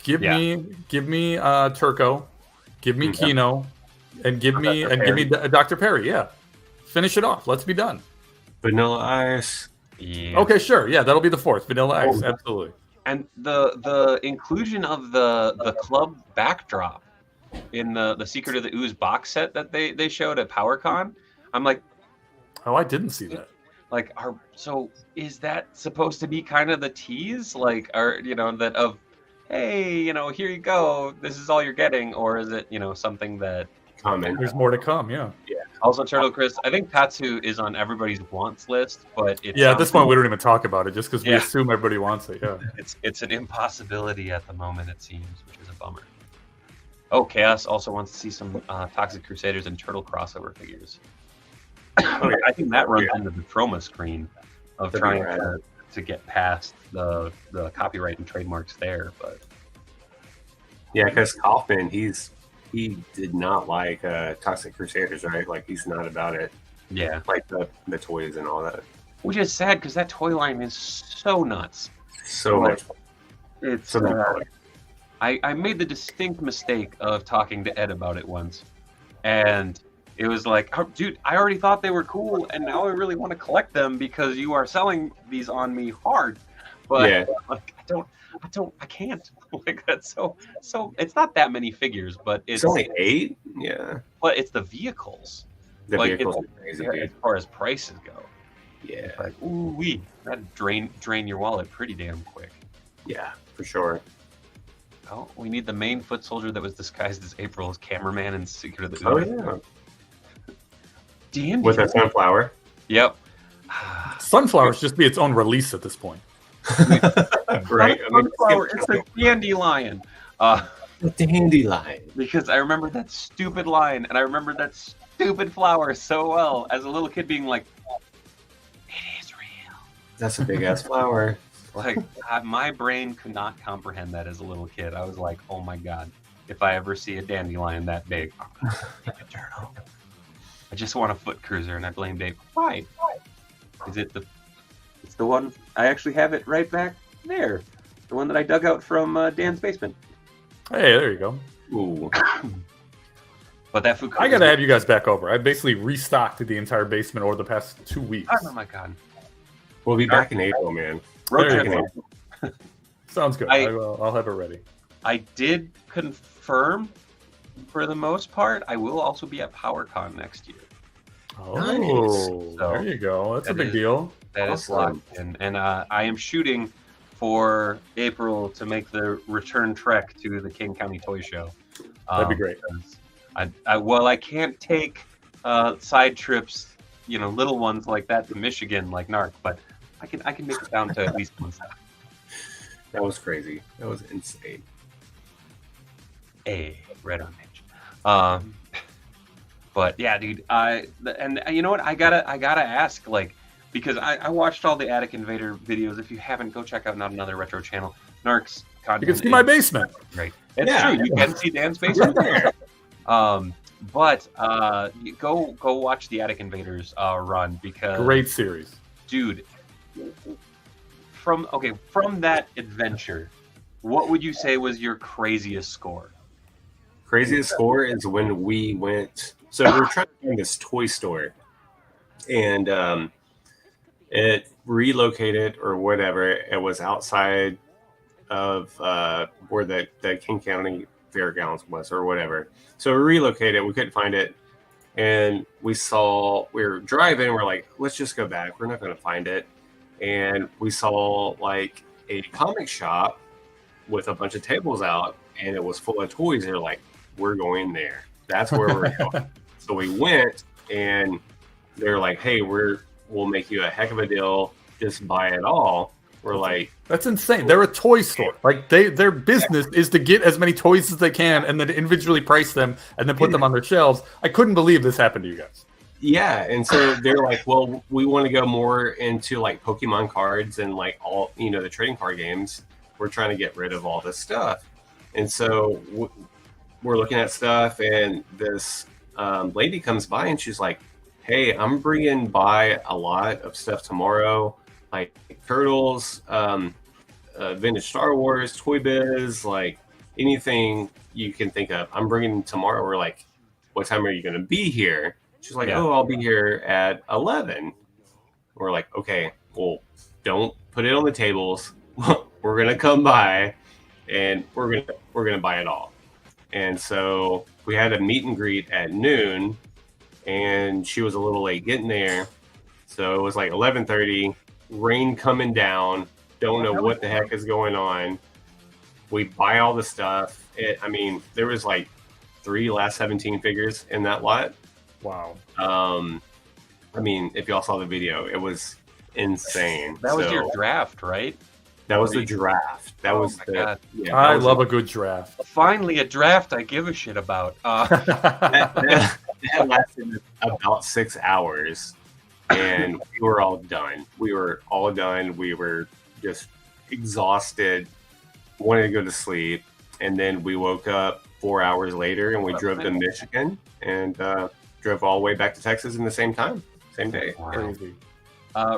Give me Turco, give me Kino, and give me Dr. Perry. Yeah, finish it off. Let's be done. Vanilla Ice. Yeah. Okay, sure. Yeah, that'll be the fourth. Vanilla Ice, absolutely. And the inclusion of the club backdrop in the Secret of the Ooze box set that they showed at PowerCon, I'm like, oh, I didn't see that. Like, so is that supposed to be kind of the tease, like, that of, hey, here you go, this is all you're getting, or is it something that there's more to come? Yeah. Also, Turtle Chris, I think Tatsu is on everybody's wants list, but at this point we don't even talk about it just because we assume everybody wants it. Yeah, it's an impossibility at the moment, it seems, which is a bummer. Oh, Chaos also wants to see some Toxic Crusaders and Turtle crossover figures. I think that runs into the trauma screen of trying to get past the copyright and trademarks there, but yeah, because Kaufman, he did not like Toxic Crusaders, right? Like, he's not about it. Yeah, like the toys and all that. which is sad because that toy line is so nuts. So much fun. It's So much fun. I made the distinct mistake of talking to Ed about it once, and it was like, oh, dude, I already thought they were cool, and now I really want to collect them because you are selling these on me hard. But Yeah. like, I can't. Like that's so. It's not that many figures, but It's only 8. Yeah. But it's the vehicles. The Like, vehicles it's- are crazy, as dude. far as prices go. Yeah. Like, ooh wee, that drain your wallet pretty damn quick. Yeah, for sure. Oh, we need the main foot soldier that was disguised as April's cameraman in Secret of the Oh, Ooze. yeah. Dandy. With a sunflower. Yep. Sunflower should just be its own release at this point. Right. I mean, Sunflower, it's a dandelion. a dandelion. Because I remember that stupid line, and I remember that stupid flower so well as a little kid being like, it is real. That's a big ass flower. Like, my brain could not comprehend that as a little kid. I was like, oh my god, if I ever see a dandelion that big, I'm gonna take a turtle. I just want a foot cruiser, and I blame Dave. Why? Is it the... It's the one... I actually have it right back there. The one that I dug out from Dan's basement. Hey, there you go. Ooh. But that food... I gotta have you guys back over. I basically restocked the entire basement over the past 2 weeks. Oh my god. We'll be back in April, man. Road There trip. you go. Sounds good. I'll have it ready. I did confirm for the most part. I will also be at PowerCon next year. Oh, Nice. there you go. That's a That big is- deal. That is Awesome. locked in. And I am shooting for April to make the return trek to the King County Toy Show. That'd be great. because I can't take side trips, little ones like that to Michigan like N.A.R.C, but I can make it down to at least one stop. That was crazy. That was insane. Red on edge. But yeah, dude. And you know what? I gotta ask, like, because I watched all the Attic Invader videos. If you haven't, go check out Not Another Retro channel. N.A.R.C's content. You can see my basement. Right. It's Yeah. true. You can see Dan's basement. But you go watch the Attic Invaders run because Great series. dude, from that adventure, what would you say was your craziest score? Craziest score is when we went. So we were trying to find this toy store, and it relocated or whatever. It was outside of where the King County Fairgrounds was or whatever. So we relocated. We couldn't find it, and we were driving. We're like, let's just go back. We're not going to find it. And we saw like a comic shop with a bunch of tables out, and it was full of toys. They're like, we're going there. That's where we're going. So we went, and they're like, hey, we'll make you a heck of a deal. Just buy it all. We're like, That's insane. They're a toy store. Like their business is to get as many toys as they can and then individually price them and then put them on their shelves. I couldn't believe this happened to you guys. yeah. And so they're like, well, we want to go more into like Pokemon cards and like all, the trading card games. We're trying to get rid of all this stuff. And so we're looking at stuff, and this lady comes by, and she's like, hey, I'm bringing by a lot of stuff tomorrow, like Turtles, vintage Star Wars, Toy Biz, like anything you can think of. I'm bringing tomorrow. We're like, what time are you going to be here? She's like, oh, I'll be here at 11. We're like, okay, well, don't put it on the tables. We're going to come by, and we're going to buy it all. And so we had a meet and greet at noon, and she was a little late getting there. So it was like 11:30, rain coming down. Don't know what the heck is going on. We buy all the stuff. There was like 3 last 17 figures in that lot. Wow. If y'all saw the video, it was insane. That was your draft, right? That was the draft. That was my the. God. Yeah, I that was love a good draft. Finally, a draft I give a shit about. that lasted about 6 hours, and we were all done. We were just exhausted, wanted to go to sleep, and then we woke up 4 hours later, and we drove to Michigan and drove all the way back to Texas in the same day. Wow. Crazy.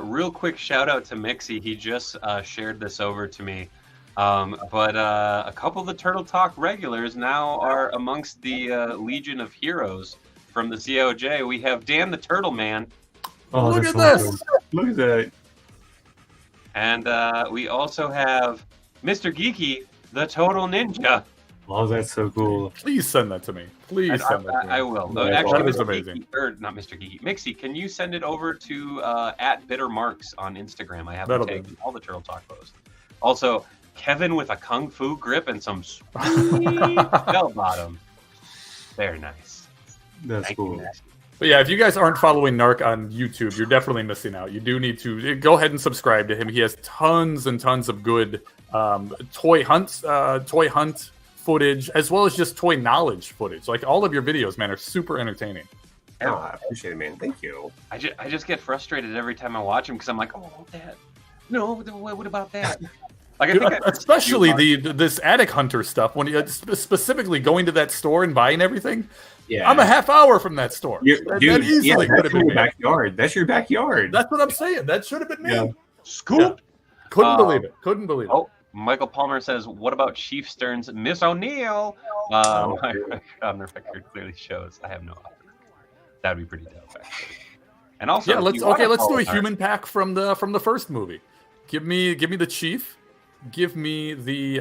Real quick shout out to Mixie. He just shared this over to me. But a couple of the Turtle Talk regulars now are amongst the Legion of Heroes from the COJ. We have Dan the Turtle Man. Oh, Look that's at so this. cool. Look at that. And we also have Mr. Geeky, the Total Ninja. Oh, that's so cool. Please send that to me. Please send that to me. I will. That Actually, is Mr. amazing. Geeky, or not Mr. Geeky, Mixie, can you send it over to @BitterMarks on Instagram? I have That'll tagged do. in all the Turtle Talk posts. Also, Kevin with a kung fu grip and some sweet bell bottom. Very nice. That's Thank cool. you, Max. But yeah, if you guys aren't following N.A.R.C on YouTube, you're definitely missing out. You do need to go ahead and subscribe to him. He has tons and tons of good toy hunt footage, as well as just toy knowledge footage. Like all of your videos, man, are super entertaining. Oh, I appreciate it, man. Thank you. I just get frustrated every time I watch him because I'm like, oh, that. No, what about that? Like, I think Especially this attic hunter stuff, when you specifically going to that store and buying everything. Yeah. I'm a half hour from that store. That easily could that's have been your me. backyard. That's your backyard. That's what I'm saying. That should have been me. Yeah. Scoop. Couldn't believe it. Couldn't believe it. Oh, Michael Palmer says, what about Chief Stern's Miss O'Neill? My honor record clearly shows I have no honor. That'd be pretty dope, actually. And also, Yeah, if let's you wanna do follow a our- human pack from the first movie. Give me the chief. Give me the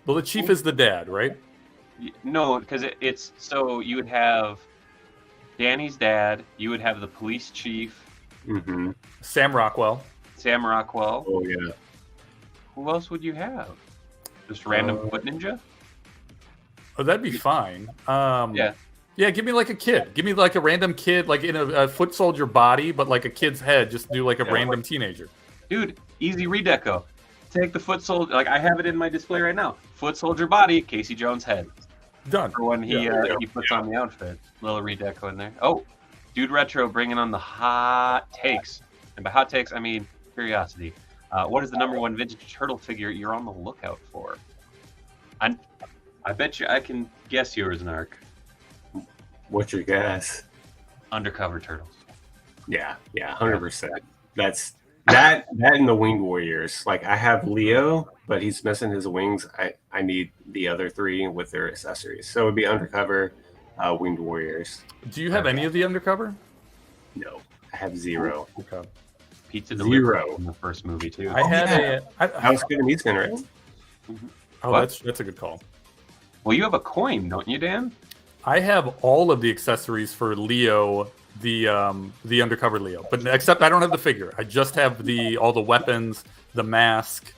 the chief is the dad, right? No, because it's so you would have Danny's dad, you would have the police chief, Mm-hmm. Sam Rockwell. Sam Rockwell. Oh yeah. Who else would you have? Just random foot ninja? Oh, that'd be fine. Yeah. Yeah, give me like a kid. Give me like a random kid, like in a foot soldier body, but like a kid's head. Just do like a random teenager. Dude, easy redeco. Take the foot soldier, like I have it in my display right now. Foot soldier body, Casey Jones head. Done. For when he puts on the outfit. Little redeco in there. Oh, Dude Retro bringing on the hot takes. And by hot takes, I mean curiosity. What is the #1 vintage turtle figure you're on the lookout for? I bet you I can guess yours, N.A.R.C. What's your guess? Undercover turtles. Yeah, 100%. That's that and the Winged Warriors. Like I have Leo, but he's missing his wings. I need the other three with their accessories. So it would be Undercover, Winged Warriors. Do you have any of the undercover? No, I have 0. Okay. Pizza 0. Delivery in the first movie too. I had House Good and Meat Skin, right? Oh, What? that's a good call. Well, you have a coin, don't you, Dan? I have all of the accessories for Leo, the undercover Leo, but except I don't have the figure. I just have all the weapons, the mask,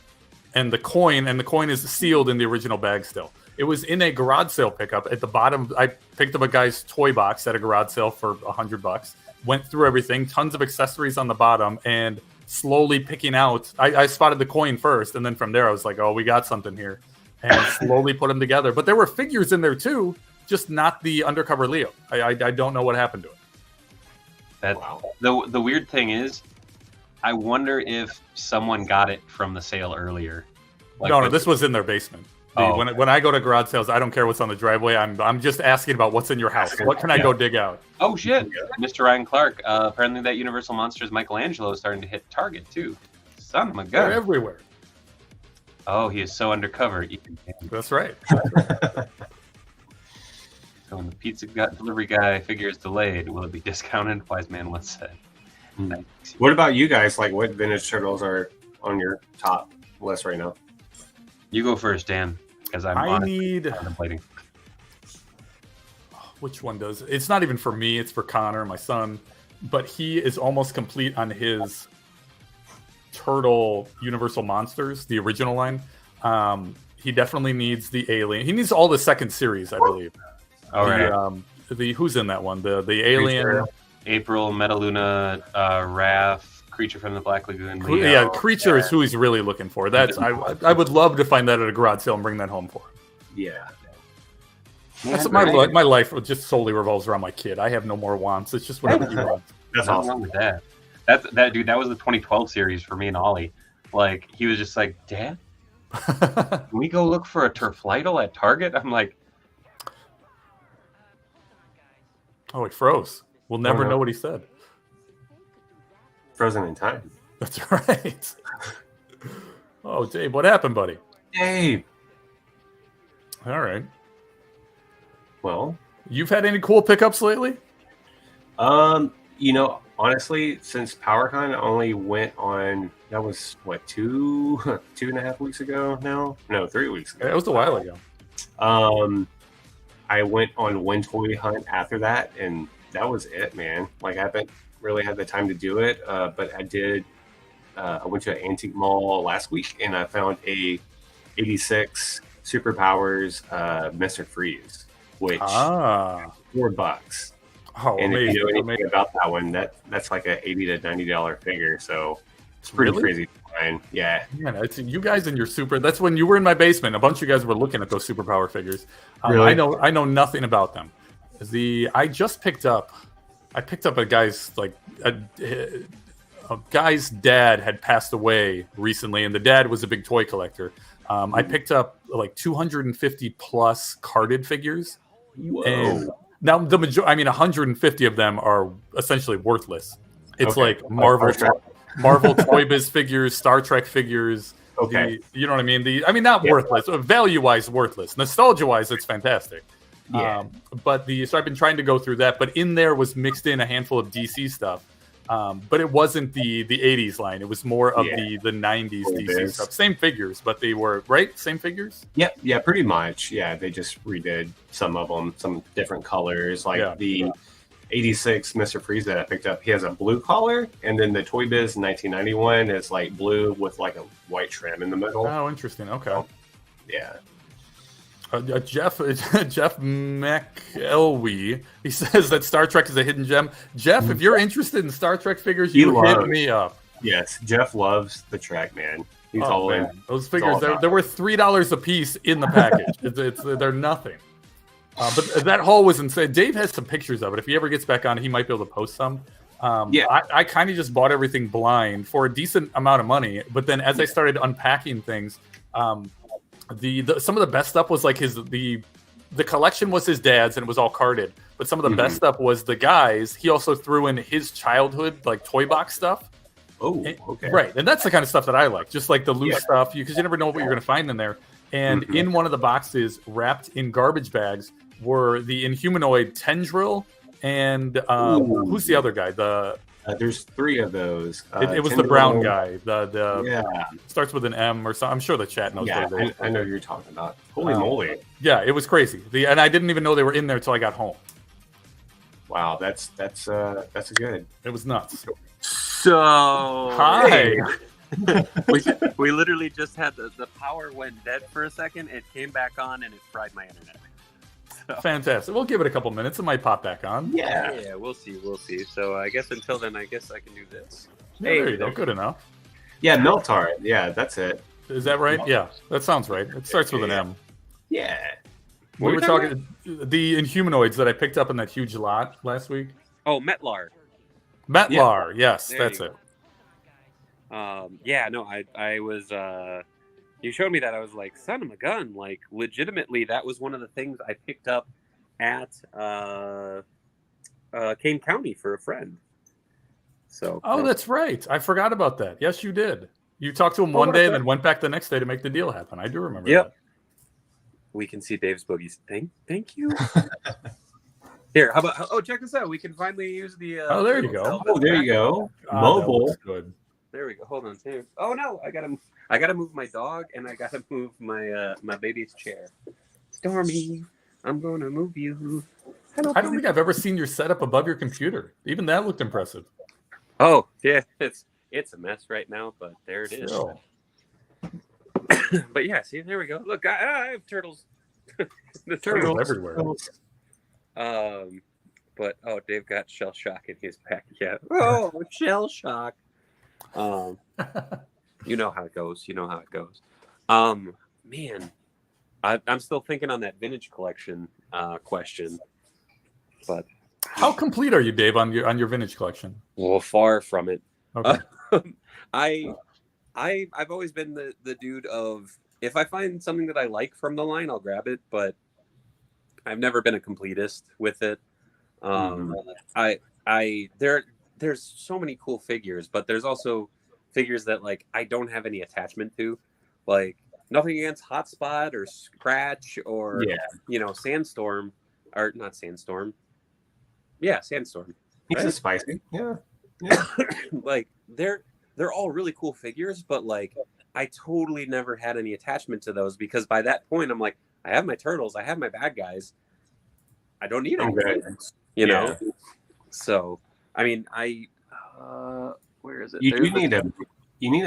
and the coin. And the coin is sealed in the original bag still. It was in a garage sale pickup at the bottom. I picked up a guy's toy box at a garage sale for $100. Went through everything, tons of accessories on the bottom, and slowly picking out. I spotted the coin first, and then from there I was like, "Oh, we got something here," and slowly put them together. But there were figures in there too, just not the undercover Leo. I don't know what happened to it. The weird thing is, I wonder if someone got it from the sale earlier. No, this was in their basement. When I go to garage sales, I don't care what's on the driveway. I'm just asking about what's in your house. What can I go dig out? Oh shit, Mr. Ryan Clark. Apparently, that Universal Monsters Michelangelo is starting to hit Target too. Son of a They're gun. everywhere. Oh, he is so undercover. That's right. So when the pizza delivery guy figure is delayed, will it be discounted? Wise man once said. What about you guys? Like, what vintage turtles are on your top list right now? You go first, Dan, because I'm contemplating. Which one does? It's not even for me. It's for Connor, my son. But he is almost complete on his Turtle Universal Monsters, the original line. He definitely needs the Alien. He needs all the second series, I believe. All right. The who's in that one? The Alien. Creature, April, Metaluna, Raph, Creature from the Black Lagoon. Leo. Yeah, Creature is who he's really looking for. That's I would love to find that at a garage sale and bring that home for him. Yeah. That's my life just solely revolves around my kid. I have no more wants. It's just whatever he wants. That's Nothing awesome. wrong with that. That dude, that was the 2012 series for me and Ollie. Like, he was just like, Dad, can we go look for a Turflytle at Target? I'm like, oh, it froze. We'll never know what he said. frozen in time. That's right. Oh, Dave, what happened, buddy? Hey, All right. well, You've had any cool pickups lately? honestly, since PowerCon only went on, that was what, 2.5 weeks ago now? No, 3 weeks ago. It was a while ago. I went on one toy hunt after that, and that was it, man. Like, I haven't really had the time to do it, but I did. I went to an antique mall last week, and I found a 86 Superpowers Mr. Freeze, which $4. Oh, And amazing. if you know anything about that one, that's like a $80 to $90 figure. So it's pretty crazy to find. Yeah. Man, it's you guys and your super. That's when you were in my basement. A bunch of you guys were looking at those superpower figures. Really? I know nothing about them. I picked up a guy's a guy's dad had passed away recently, and the dad was a big toy collector. I picked up like 250 plus carded figures. Whoa. And now 150 of them are essentially worthless. It's Okay. like Marvel Toy Biz figures, Star Trek figures. Okay. You know what I mean? Not worthless. Value-wise, worthless. Nostalgia-wise, it's fantastic. Yeah. So I've been trying to go through that, but in there was mixed in a handful of DC stuff. But it wasn't the 80s line. It was more of the 90s DC stuff. Same figures, but they were, right? Same figures? Yep. Yeah, pretty much. Yeah, they just redid some of them, some different colors. Like the 86 Mr. Freeze that I picked up, he has a blue collar, and then the Toy Biz 1991 is like blue with like a white trim in the middle. Oh, interesting. Okay. Yeah. Jeff McElwee, he says that Star Trek is a hidden gem. Jeff, if you're interested in Star Trek figures, hit me up. Yes, Jeff loves the Trek, man. He's all in. Those figures, they're worth $3 a piece in the package. They're nothing. But that haul was insane. Dave has some pictures of it. If he ever gets back on, he might be able to post some. I kind of just bought everything blind for a decent amount of money. But then as I started unpacking things, some of the best stuff was like the collection was his dad's and it was all carded. But some of the best stuff was the guy's. He also threw in his childhood like toy box stuff. Oh, okay. Right, and that's the kind of stuff that I like, just like the loose stuff, because you never know what you're going to find in there. And in one of the boxes, wrapped in garbage bags, were the Inhumanoid Tendril and who's the other guy? There's 3 of those. It was the brown guy. The starts with an M or something. I'm sure the chat knows. Yeah, what it is. I know who you're talking about. Holy moly! Yeah, it was crazy. And I didn't even know they were in there until I got home. Wow, that's good. It was nuts. So hi. we literally just had the power went dead for a second. It came back on and it fried my internet. So. Fantastic. We'll give it a couple minutes. It might pop back on. Yeah, we'll see. So I guess until then, I guess I can do this. Yeah, there you go. Good enough. Yeah, Meltar. Yeah, that's it. Is that right? Yeah, that sounds right. It starts with an M. Yeah. We were talking the Inhumanoids that I picked up in that huge lot last week. Oh, N.A.R.C. N.A.R., yes, that's it. I was. You showed me that. I was like, son of a gun! Like, legitimately, that was one of the things I picked up at Kane County for a friend. So. Oh, that's right. I forgot about that. Yes, you did. You talked to him one day and then went back the next day to make the deal happen. I do remember that. We can see Dave's boogies. Thank you. Here, how about? Oh, check this out. We can finally use the. There you go. Oh, there you go. Mobile. Good. There we go. Hold on, Dave. Oh no, I gotta move my dog and I gotta move my my baby's chair. Stormy, I'm gonna move you. I don't think I've ever seen your setup above your computer. Even that looked impressive. Oh yeah, it's a mess right now, but there it is. But yeah, see, there we go. Look, I have turtles. The turtles everywhere. But Dave got shell shock in his pack. Yeah. Oh, shell shock. You know how it goes. Man, I'm still thinking on that vintage collection question. But how complete are you, Dave, on your vintage collection? Well, far from it. Okay. I've always been the dude of, if I find something that I like from the line, I'll grab it, but I've never been a completist with it. there's so many cool figures, but there's also figures that like I don't have any attachment to, like nothing against Hotspot or Scratch or Sandstorm, or not Sandstorm. Yeah, Sandstorm. He's a spicy. Yeah. Yeah. Like they're all really cool figures, but like I totally never had any attachment to those because by that point I'm like, I have my turtles, I have my bad guys. I don't need any figures, you know? So I mean where is it? You need a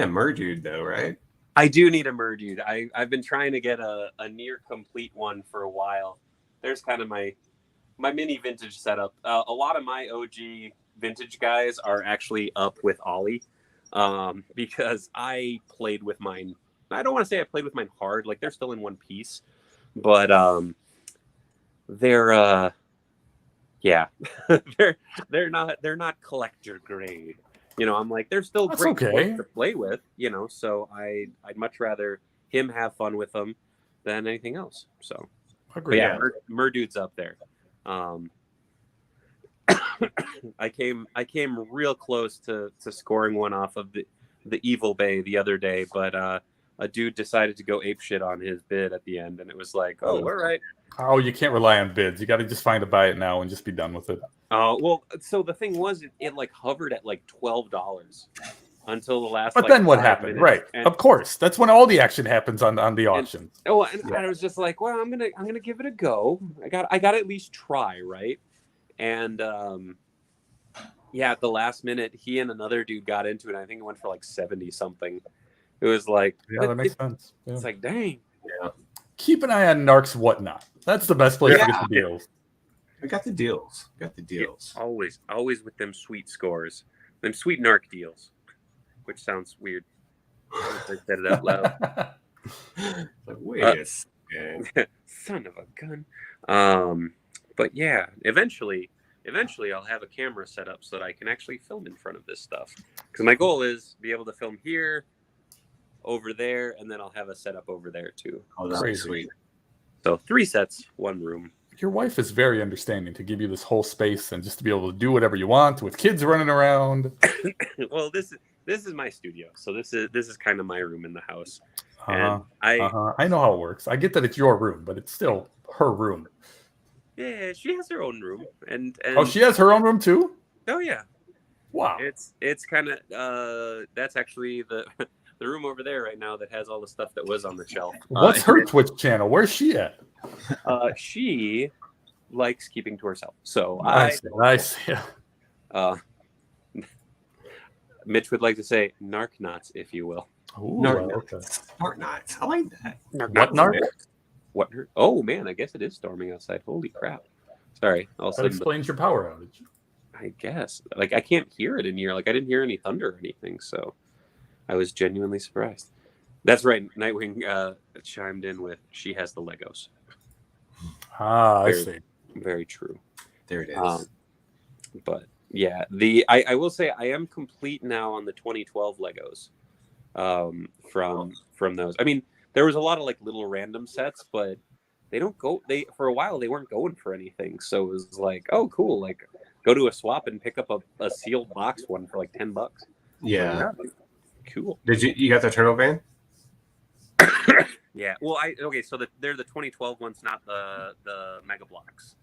Merdude though, right? I do need a Merdude. I've been trying to get a near complete one for a while. There's kind of my mini vintage setup. A lot of my OG vintage guys are actually up with Ollie, because I played with mine. I don't want to say I played with mine hard. Like they're still in one piece, but they're they're not collector grade. You know, I'm like they're still great to play with. You know, so I'd much rather him have fun with them than anything else. So, but yeah, Merdude's up there. I came real close to scoring one off of the Evil Bay the other day, but a dude decided to go apeshit on his bid at the end, and it was like, oh, all right. Oh, you can't rely on bids. You got to just find a buy it now and just be done with it. Oh, well, so the thing was, it like hovered at like $12 until the last. But then what happened? Right, and, of course, that's when all the action happens on the auction. And I was just like, well, I'm gonna give it a go. I got to at least try, right? And at the last minute, he and another dude got into it. I think it went for like 70 something. It was like, that makes sense. Yeah. It's like, dang. Yeah. Keep an eye on N.A.R.C whatnot. That's the best place to get the deals. We got the deals. Yeah, always with them sweet scores, them sweet N.A.R.C deals, which sounds weird. I said it out loud. Like, wait a second. Son of a gun. But yeah, eventually I'll have a camera set up so that I can actually film in front of this stuff. Because my goal is to be able to film here, over there, and then I'll have a setup over there too. Oh, that's crazy. Sweet. So 3 sets, 1 room. Your wife is very understanding to give you this whole space and just to be able to do whatever you want with kids running around. Well, this is my studio, so this is kind of my room in the house. And I know how it works. I get that it's your room, but it's still her room. Yeah, she has her own room, and oh, she has her own room too. Oh yeah, wow. It's kind of that's actually the room over there right now that has all the stuff that was on the shelf. What's her Twitch channel? Where's she at? She likes keeping to herself. So nice. Mitch would like to say narc knots, if you will. Narc knots. I like that. What narc? What? Oh man, I guess it is storming outside. Holy crap! Sorry. That explains your power outage. I guess. Like I can't hear it in here. Like I didn't hear any thunder or anything. So I was genuinely surprised. That's right. Nightwing chimed in with she has the Legos. I see. Very true. There it is. But yeah, I will say I am complete now on the 2012 Legos. From those. I mean, there was a lot of like little random sets, but for a while they weren't going for anything. So it was like, oh cool, like go to a swap and pick up a sealed box one for like $10. Yeah. Cool. Did you got the turtle van? Yeah. Well, so they're the 2012 ones, not the Mega Blocks.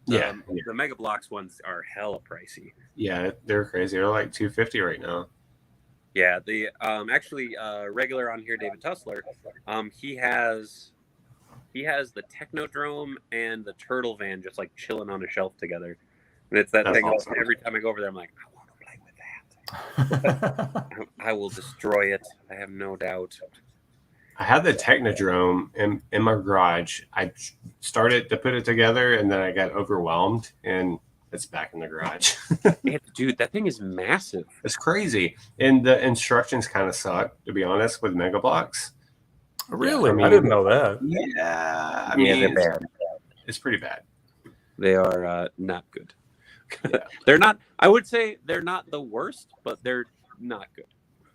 Yeah. The Mega Blocks ones are hella pricey. Yeah, they're crazy. They're like $250 right now. Yeah, the regular on here, David Tussler, he has the Technodrome and the Turtle Van just like chilling on a shelf together, and it's that thing. Awesome. Every time I go over there, I'm like, I want to play with that. I will destroy it. I have no doubt. I had the Technodrome in my garage. I started to put it together, and then I got overwhelmed, and it's back in the garage. Dude, that thing is massive. It's crazy. And the instructions kind of suck, to be honest, with Mega Blocks. Really? I didn't know that. Yeah. I mean, they're bad. It's pretty bad. They are not good. Yeah. They're not, I would say they're not the worst, but they're not good.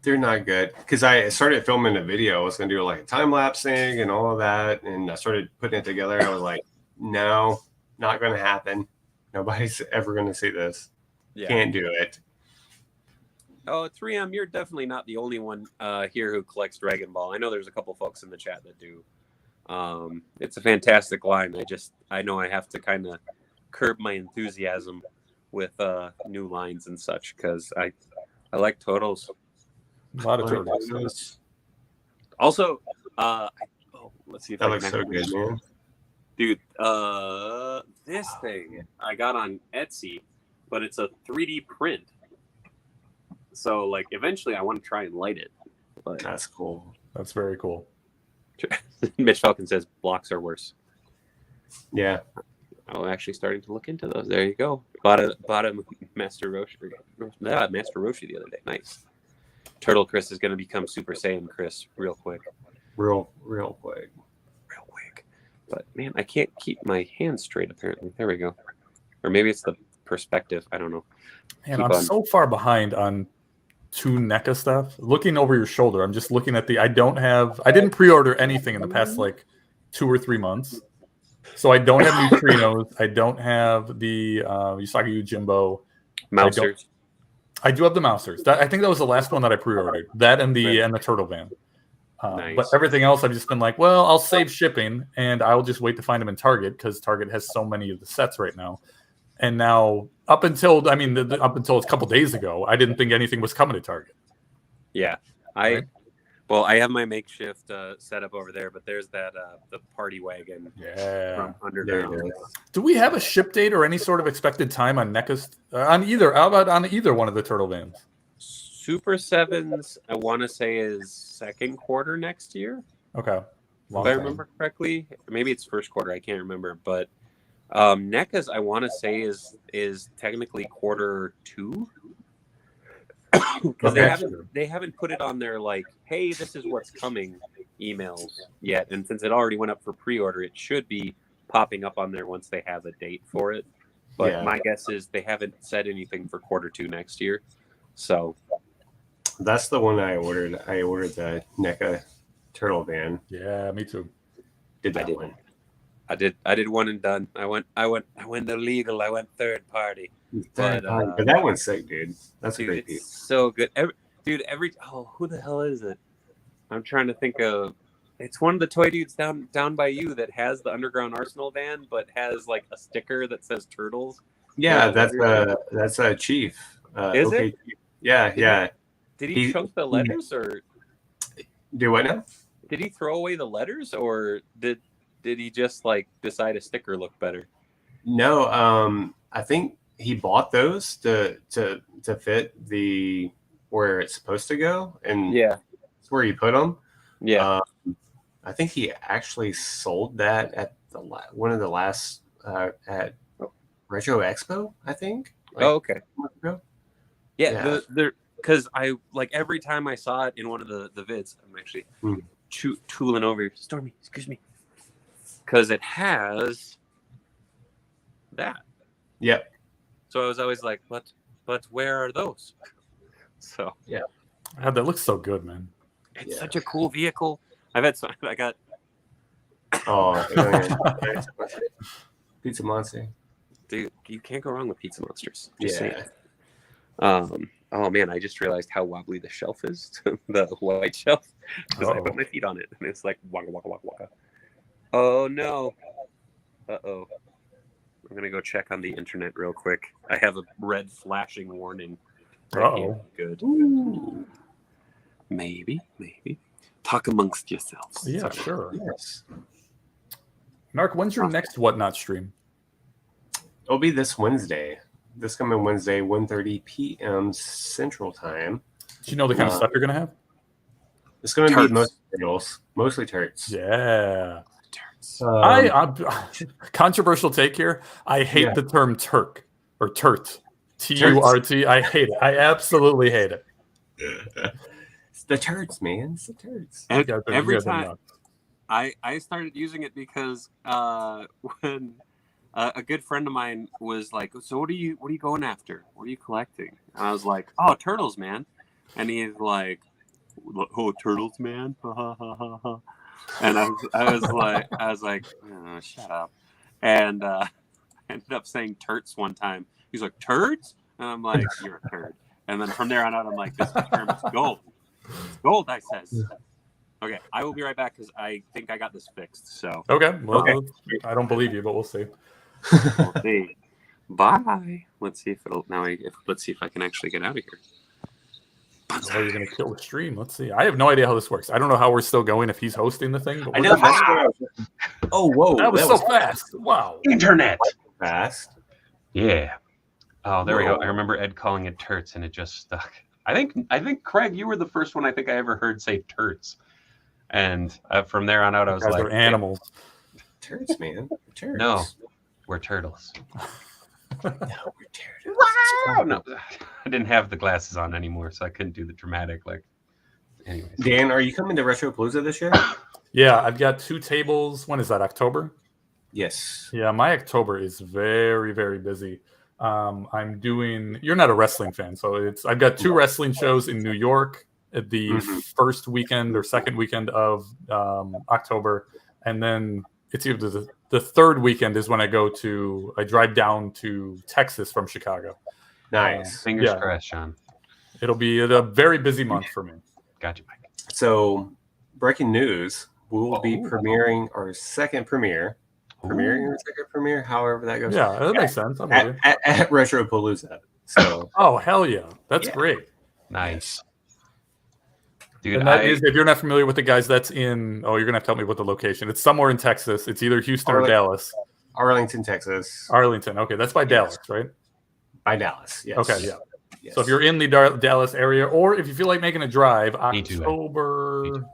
They're not good. Because I started filming a video. I was going to do like a time-lapse thing and all of that. And I started putting it together. I was like, no, not going to happen. Nobody's ever going to see this. Yeah. Can't do it. Oh, 3M, you're definitely not the only one here who collects Dragon Ball. I know there's a couple folks in the chat that do. It's a fantastic line. I know I have to kind of curb my enthusiasm with new lines and such because I like Turtles. A lot of turtles. Also, let's see if That I looks can so actually- good, man. Dude, this thing I got on Etsy, but it's a 3D print. So, like, eventually I want to try and light it. But That's cool. That's very cool. Mitch Falcon says blocks are worse. Yeah. I'm actually starting to look into those. There you go. Bought a Master Roshi the other day. Nice. Turtle Chris is going to become Super Saiyan Chris real quick. Real quick. But man, I can't keep my hands straight apparently. There we go. Or maybe it's the perspective. I don't know. And I'm so far behind on 2 NECA stuff. Looking over your shoulder, I'm just looking at I didn't pre-order anything in the past like 2 or 3 months. So I don't have Neutrinos. I don't have the Usagi Yojimbo. Mousers. I do have the Mousers. I think that was the last one that I pre-ordered. That and the Turtle Van. Nice. But everything else, I've just been like, well, I'll save shipping and I'll just wait to find them in Target because Target has so many of the sets right now. And now, up until a couple days ago, I didn't think anything was coming to Target. Yeah, I have my makeshift setup over there, but there's that the party wagon. Yeah, from Underground. Do we have a ship date or any sort of expected time on NECA's on either? How about on either one of the Turtle Vans? Super 7's, I want to say, is second quarter next year. Okay. If I remember correctly. Maybe it's first quarter. I can't remember. But NECA's, I want to say, is technically quarter 2. Because they haven't put it on their, like, hey, this is what's coming emails yet. And since it already went up for pre-order, it should be popping up on there once they have a date for it. But my guess is they haven't said anything for quarter 2 next year. So... That's the one I ordered. I ordered the NECA Turtle Van. Yeah, me too. Did that one. I did one and done. I went illegal. I went third party. But that one's sick, dude. That's a great piece. So good. Who the hell is it? I'm trying to think of. It's one of the toy dudes down by you that has the Underground Arsenal van, but has like a sticker that says Turtles. Yeah, that's a Chief. Is it? Chief. Yeah. Did he chunk the letters or do what now? Did he throw away the letters or did he just like decide a sticker looked better? No, I think he bought those to fit the where it's supposed to go, and it's where you put them. Yeah, I think he actually sold that at one of the last at Retro Expo. I think. Okay. Yeah. Because I like every time I saw it in one of the vids, I'm actually tooling over here. Stormy, excuse me. Because it has that. Yep. So I was always like, but where are those? So yeah. God, that looks so good, man. It's such a cool vehicle. I got Pizza Monster. Dude, you can't go wrong with Pizza Monsters. Just saying. Oh man, I just realized how wobbly the shelf is, the white shelf, because I put my feet on it and it's like waka waka waka waka. Oh no. Uh-oh. I'm gonna go check on the internet real quick. I have a red flashing warning. Uh-oh. Good. Maybe. Talk amongst yourselves. Yeah, sure. Yes. Narc, when's your next Whatnot stream? It'll be this Wednesday. This coming Wednesday, 1:30 p.m. Central Time. Do you know the kind of stuff you're going to have? It's going to be mostly turts. Yeah. Turts. Controversial take here. I hate the term Turk or Turt. T-U-R-T. I hate it. I absolutely hate it. It's the turts, man. It's the turts. Every time I started using it because when a good friend of mine was like, so what are you going after? What are you collecting? And I was like, oh, turtles, man. And he's like, oh, turtles, man. And I was like, oh, shut up. And I ended up saying turts one time. He's like, turds? And I'm like, you're a turd. And then from there on out, I'm like, this term is gold. It's gold, I says. Okay, I will be right back because I think I got this fixed. So Okay. Well, I don't believe you, but we'll see. we'll see. Bye. Let's see if it'll let's see if I can actually get out of here. Oh, you're gonna kill the stream. Let's see. I have no idea how this works. I don't know how we're still going if he's hosting the thing. But I know. Oh, whoa! That was so fast. Wow. Internet. Fast. Yeah. Oh, there we go. I remember Ed calling it turts, and it just stuck. I think Craig, you were the first one I think I ever heard say turts, and from there on out, I was Guys like, are animals. Turds, man. Turds. No, we're turtles. No, we're turds. Wow. No, I didn't have the glasses on anymore, so I couldn't do the dramatic. Like, anyways. Dan, are you coming to Retropalooza this year? Yeah, I've got 2 tables. When is that? October? Yes. Yeah, my October is very, very busy. I'm doing. You're not a wrestling fan, so I've got 2 wrestling shows in New York at the first weekend or second weekend of October, and then it's either the third weekend is when I drive down to Texas from Chicago. Nice. Fingers crossed, Sean. It'll be a very busy month for me. Gotcha, Mike. So, breaking news: we will be premiering our second premiere. Premiering our second premiere, however that goes. Yeah, that makes sense. I'm with you. At Retropalooza. So. Oh hell yeah, that's great. Nice. Dude, And that is, if you're not familiar with the guys, that's in. Oh, you're gonna have to tell me what the location. It's somewhere in Texas. It's either Houston or Dallas. Arlington, Texas. Arlington. Okay, that's by Dallas, right? By Dallas. Yes. Okay, yeah. Yes. So if you're in the Dallas area, or if you feel like making a drive, October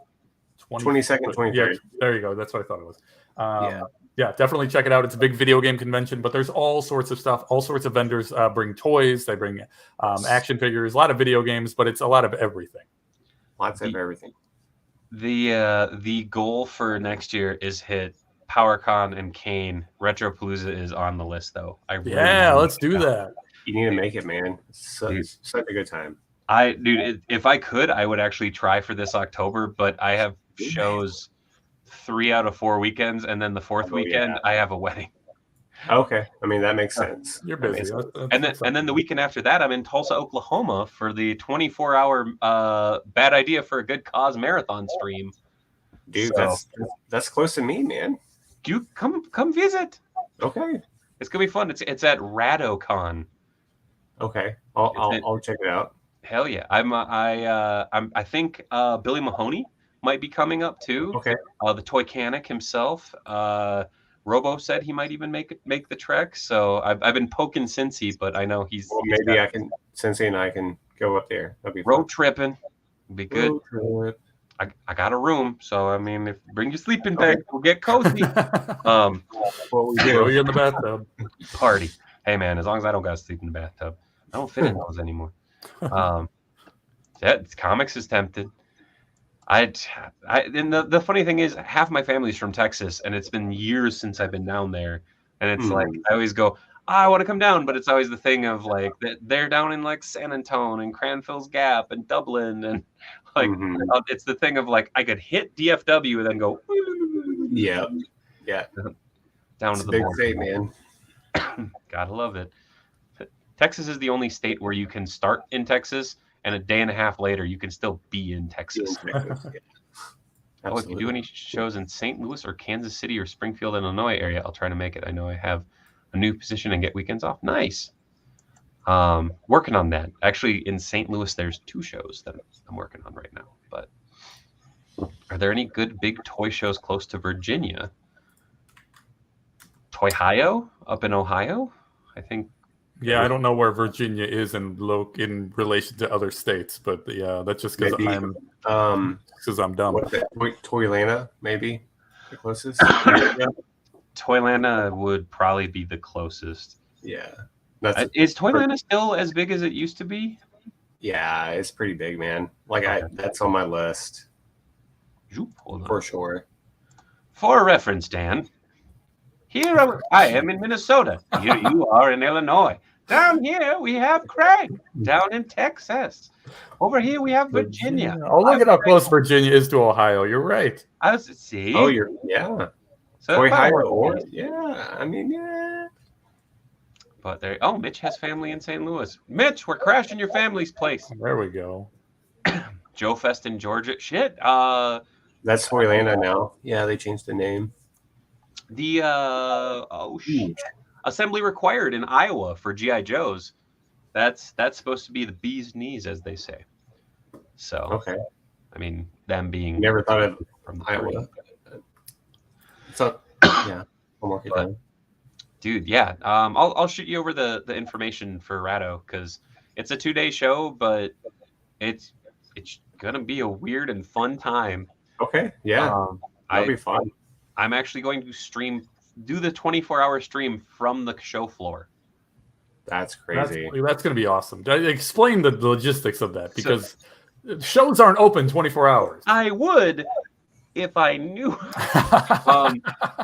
22nd, 23rd. Yeah, there you go. That's what I thought it was. Yeah, definitely check it out. It's a big video game convention, but there's all sorts of stuff. All sorts of vendors bring toys. They bring action figures, a lot of video games, but it's a lot of everything. Lots of everything. The goal for next year is hit PowerCon and Kane. Retropalooza is on the list, though. Let's do that. You need to make it, man. It's such a good time. If I could, I would actually try for this October, but I have shows 3 out of 4 weekends, and then the 4th weekend I have a wedding. Okay, I mean that makes sense. You're busy, and then the weekend after that, I'm in Tulsa, Oklahoma for the 24-hour Bad Idea for a Good Cause marathon stream. Dude, that's close to me, man. You come visit. Okay, it's gonna be fun. It's at RadoCon. Okay, I'll check it out. Hell yeah! I think Billy Mahoney might be coming up too. Okay. The Toy Canic himself. Robo said he might even make the trek. So I've been poking Cincy, but I know he's. Well, maybe Cincy and I can go up there. That'd be road tripping. It'd be good. I got a room, so I mean, bring your sleeping bag. We'll get cozy. What we do? Throw you in the bathtub. Party. Hey man, as long as I don't got to sleep in the bathtub, I don't fit in those anymore. Comics is tempted. And the funny thing is, half my family's from Texas, and it's been years since I've been down there. And it's like I always go, I want to come down, but it's always the thing of like they're down in like San Antonio and Cranfill's Gap and Dublin, and like it's the thing of like I could hit DFW and then go, yeah, down it's to the big border. state, man. Gotta love it. Texas is the only state where you can start in Texas, and a day and a half later you can still be in Texas. Oh, if you do any shows in St. Louis or Kansas City or Springfield, Illinois area, I'll try to make it. I know I have a new position and get weekends off. Nice. Working on that. Actually, in St. Louis, there's 2 shows that I'm working on right now. But are there any good big toy shows close to Virginia? Toy-Hio up in Ohio? I think. Yeah, I don't know where Virginia is in relation to other states, but yeah, that's just because I'm dumb. Toylanta, maybe the closest. Toylanta would probably be the closest. Yeah. Is Toylanta still as big as it used to be? Yeah, it's pretty big, man. That's on my list. For sure. For reference, Dan, here I am in Minnesota. Here you are in Illinois. Down here we have Craig. Down in Texas. Over here we have Virginia. Oh, look at how close Virginia is to Ohio. You're right. See. Oh, So Ohio. Yeah. I mean, yeah. But there, oh, Mitch has family in St. Louis. Mitch, we're crashing your family's place. There we go. Joe Fest in Georgia. Shit. That's Orlando now. Yeah, they changed the name. The assembly required in Iowa for GI Joes. That's supposed to be the bee's knees, as they say. So Okay. I mean, them being Never thought of from the Iowa. So yeah, homework time. Dude, yeah. I'll shoot you over the information for Ratto because it's a 2-day show, but it's gonna be a weird and fun time. Okay, yeah, that'll be fun. I'm actually going to do the 24-hour stream from the show floor. That's crazy. That's going to be awesome. Explain the logistics of that because shows aren't open 24 hours. I would if I knew.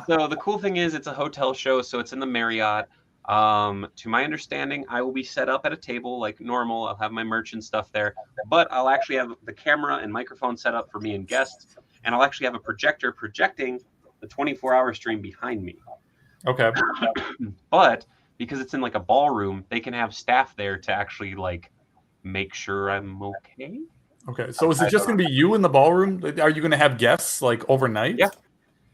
So the cool thing is it's a hotel show, so it's in the Marriott. To my understanding, I will be set up at a table like normal. I'll have my merch and stuff there, but I'll actually have the camera and microphone set up for me and guests, and I'll actually have a projector projecting the 24-hour stream behind me. Okay. But because it's in like a ballroom, they can have staff there to actually like make sure I'm okay. Okay. So is it just going to be you in the ballroom? Are you going to have guests like overnight? Yeah.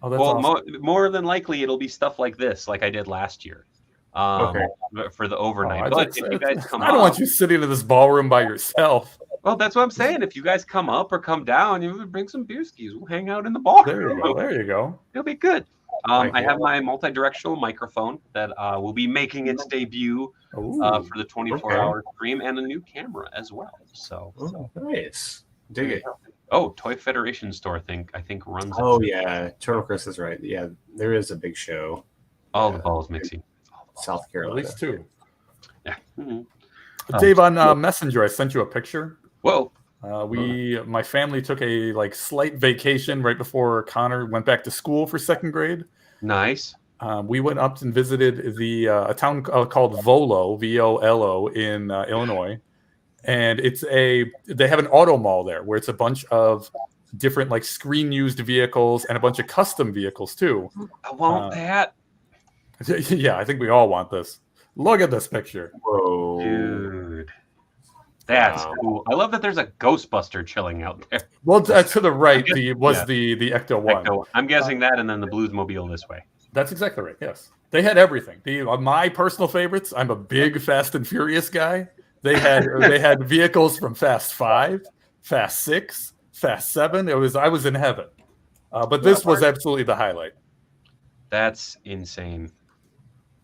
Oh, that's well, awesome. more than likely it'll be stuff like this, like I did last year. Okay. For the overnight. Oh, but if you guys come I don't want you sitting in this ballroom by yourself. Well, that's what I'm saying. If you guys come up or come down, you bring some beer skis. We'll hang out in the ballroom. There you go. There you go. It'll be good. I have my multi-directional microphone that will be making its debut for the 24-hour stream and a new camera as well. So nice. Dig it. Oh, Toy Federation store I think runs. Oh yeah, Turtle Chris is right. Yeah, there is a big show. All the balls mixing. South Carolina. At least 2. Yeah. Mm-hmm. Dave, on Messenger, I sent you a picture. Whoa. My family took a slight vacation right before Connor went back to school for 2nd grade. Nice. We went up and visited a town called Volo, Volo, in Illinois, and they have an auto mall there where it's a bunch of different like screen used vehicles and a bunch of custom vehicles too. I want that. Yeah, I think we all want this. Look at this picture. Whoa, dude. That's cool. I love that there's a Ghostbuster chilling out there. Well, to the right, the Ecto One. I'm guessing that, and then the Bluesmobile this way. That's exactly right. Yes, they had everything. My personal favorites. I'm a big Fast and Furious guy. They had vehicles from Fast 5, Fast 6, Fast 7. I was in heaven. But this was absolutely the highlight. That's insane.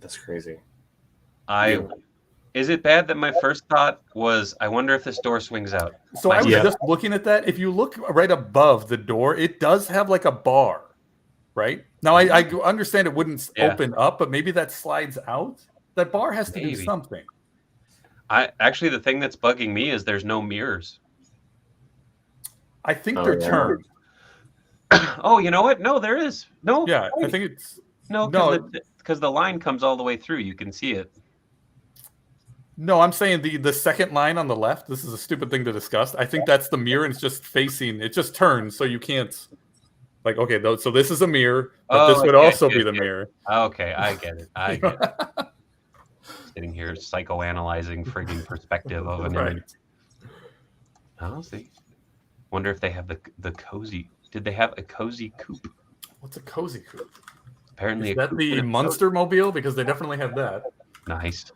That's crazy. Is it bad that my first thought was, I wonder if this door swings out? So I was just looking at that. If you look right above the door, it does have like a bar, right? Now, I understand it wouldn't open up, but maybe that slides out. That bar has to do something. Actually, the thing that's bugging me is there's no mirrors. I think they're turned. Oh, you know what? No, there is. No. Yeah, I think it's... No, because the line comes all the way through. You can see it. No, I'm saying the second line on the left. This is a stupid thing to discuss. I think that's the mirror, and it's just facing. It just turns, so you can't. Like, okay, so this is a mirror, but this would also be the mirror. Okay, I get it. Sitting here psychoanalyzing frigging perspective of an image. I'll see. Wonder if they have the cozy. Did they have a cozy coupe? What's a cozy coupe? Apparently, is that the Munster Mobile? Because they definitely have that. Nice.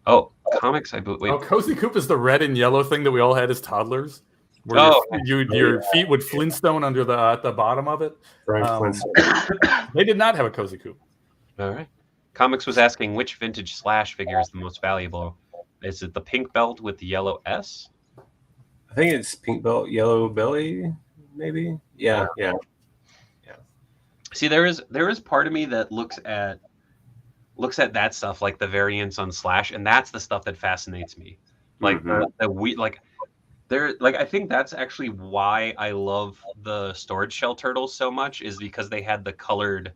Oh, comics, I believe. Oh, cozy coupe is the red and yellow thing that we all had as toddlers. Where your feet would Flintstone under at the bottom of it. They did not have a cozy coupe. All right. Comics was asking which vintage Slash figure is the most valuable. Is it the pink belt with the yellow S? I think it's pink belt, yellow belly, maybe. Yeah. See, there is part of me that looks at that stuff, like the variants on Slash, and that's the stuff that fascinates me. Like I think that's actually why I love the Storage Shell Turtles so much, is because they had the colored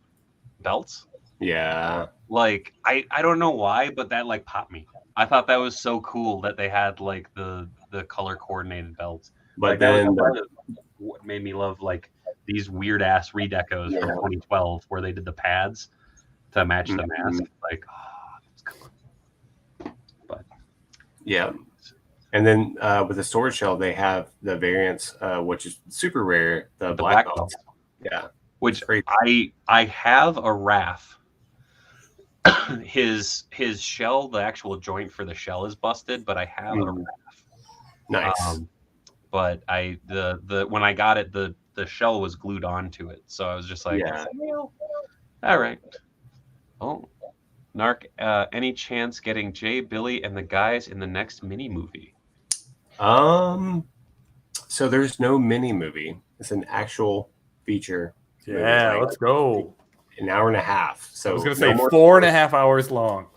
belts. Yeah. Like I don't know why, but that like popped me. I thought that was so cool that they had like the color coordinated belts. But like, then what made me love like these weird ass redecos from 2012 where they did the pads to match the mask. Like, that's cool. Yeah. And then with the storage shell, they have the variants, which is super rare, the black belts. Yeah. Which I have a RAF. his shell, the actual joint for the shell is busted, but I have a RAF. Nice. But when I got it, the shell was glued onto it, so I was just like, yeah. All right. Oh, N.A.R.C, any chance getting Jay, Billy, and the guys in the next mini movie? So there's no mini movie. It's an actual feature. Yeah, let's go. An hour and a half. So I was going to say 4.5 hours long.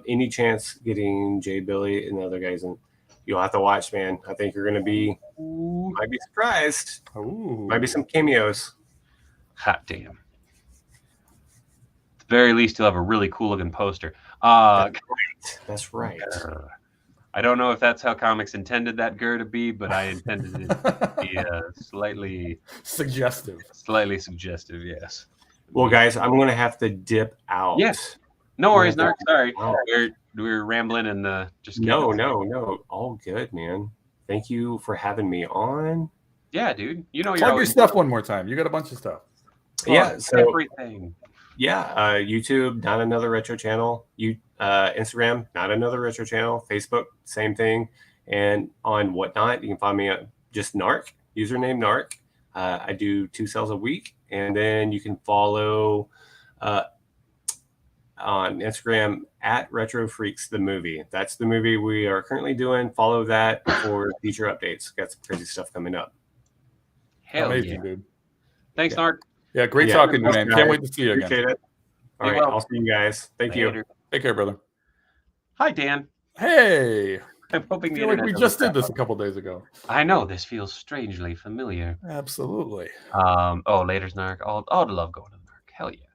Any chance getting Jay, Billy, and the other guys in? You'll have to watch, man. I think you're going to might be surprised. Ooh. Might be some cameos. Hot damn. At the very least, you'll have a really cool looking poster. That's right. I don't know if that's how comics intended that GUR to be, but I intended it to be slightly suggestive. Slightly suggestive, yes. Well, guys, I'm going to have to dip out. Yes. No worries, N.A.R.C. Sorry. We're rambling and just No. All good, man. Thank you for having me on. Yeah, dude. You know, plug your stuff one more time. You got a bunch of stuff. Yeah, so everything. Yeah, YouTube, Not Another Retro Channel. Instagram, Not Another Retro Channel. Facebook, same thing. And on Whatnot, you can find me at just N.A.R.C, username N.A.R.C. I do 2 sales a week, and then you can follow on Instagram at Retro Freaks the movie. That's the movie we are currently doing. Follow that for future updates. Got some crazy stuff coming up. Hell amazing, yeah. Dude. Thanks, N.A.R.C. Yeah, great talking to you, man. Can't wait to see you again. Appreciate it. All right, I'll see you guys. Thank you. Take care, brother. Hi, Dan. Hey. I'm hoping I feel like we just did this a couple days ago. I know. This feels strangely familiar. Absolutely. Later's N.A.R.C. I'd love going to N.A.R.C. Hell yeah.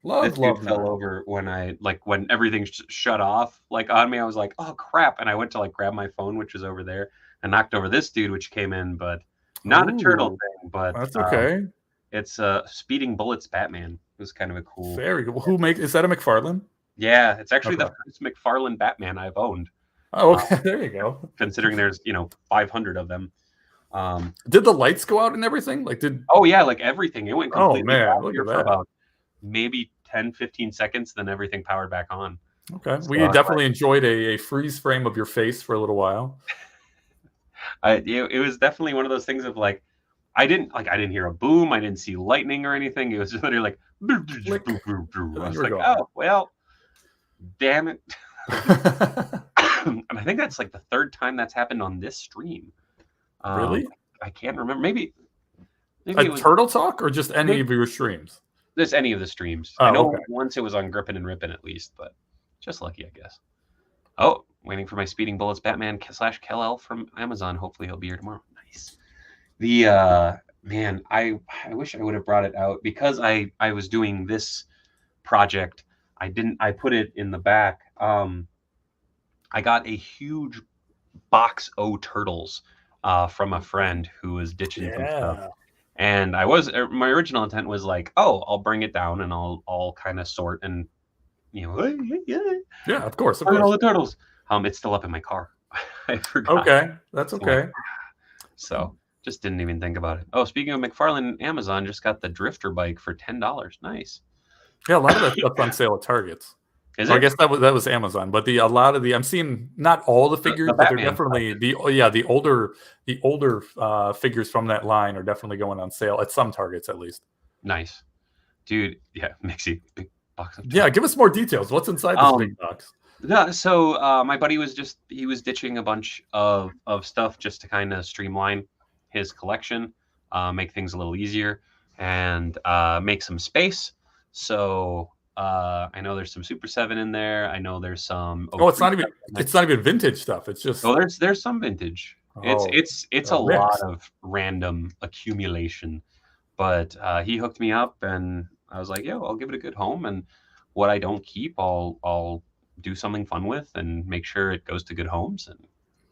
Love fell over when when everything shut off on me. I was like, oh crap, and I went to grab my phone, which was over there, and knocked over this dude, which came in, but not a turtle thing. But that's okay. It's Speeding Bullets Batman. It was kind of a cool. Very cool. Is that a McFarlane? Yeah, it's actually the first McFarlane Batman I've owned. Oh, okay. There you go. Considering there's 500 of them. Did the lights go out and everything? Oh yeah, everything. It went completely. Oh man, look at that. For about maybe 10-15 seconds, then everything powered back on. Okay, we definitely enjoyed a freeze frame of your face for a little while. It was definitely one of those things of I didn't hear a boom, I didn't see lightning or anything. It was just literally I was like, oh well, damn it. And I think that's the third time that's happened on this stream. Really? I can't remember. Maybe it was Turtle Talk or just any of your streams? Just any of the streams. Oh, I know once it was on Grippin' and Rippin' at least, but just lucky, I guess. Oh, waiting for my Speeding Bullets Batman / Kal-El from Amazon. Hopefully he'll be here tomorrow. Nice. Man, I wish I would have brought it out because I was doing this project. I put it in the back. I got a huge box o' turtles from a friend who was ditching some stuff. And my original intent was I'll bring it down and I'll kind of sort and yeah, of course. All the turtles. It's still up in my car. I forgot. Okay, that's okay. So just didn't even think about it. Oh, speaking of McFarlane, Amazon just got the Drifter bike for $10. Nice. Yeah, a lot of that stuff's on sale at Targets. I guess that was Amazon, but a lot of I'm seeing not all the figures, but they're definitely the older figures from that line are definitely going on sale at some Targets at least. Nice, dude. Yeah, Mixie, big box. Yeah, give us more details. What's inside this big box? Yeah, so my buddy was ditching a bunch of stuff just to kind of streamline his collection, make things a little easier, and make some space. So. I know there's some Super7 in there. I know there's some. It's not even vintage stuff. It's just. Oh, there's some vintage. It's a lot of random accumulation, but he hooked me up, and I was like, yo, I'll give it a good home, and what I don't keep, I'll do something fun with, and make sure it goes to good homes. And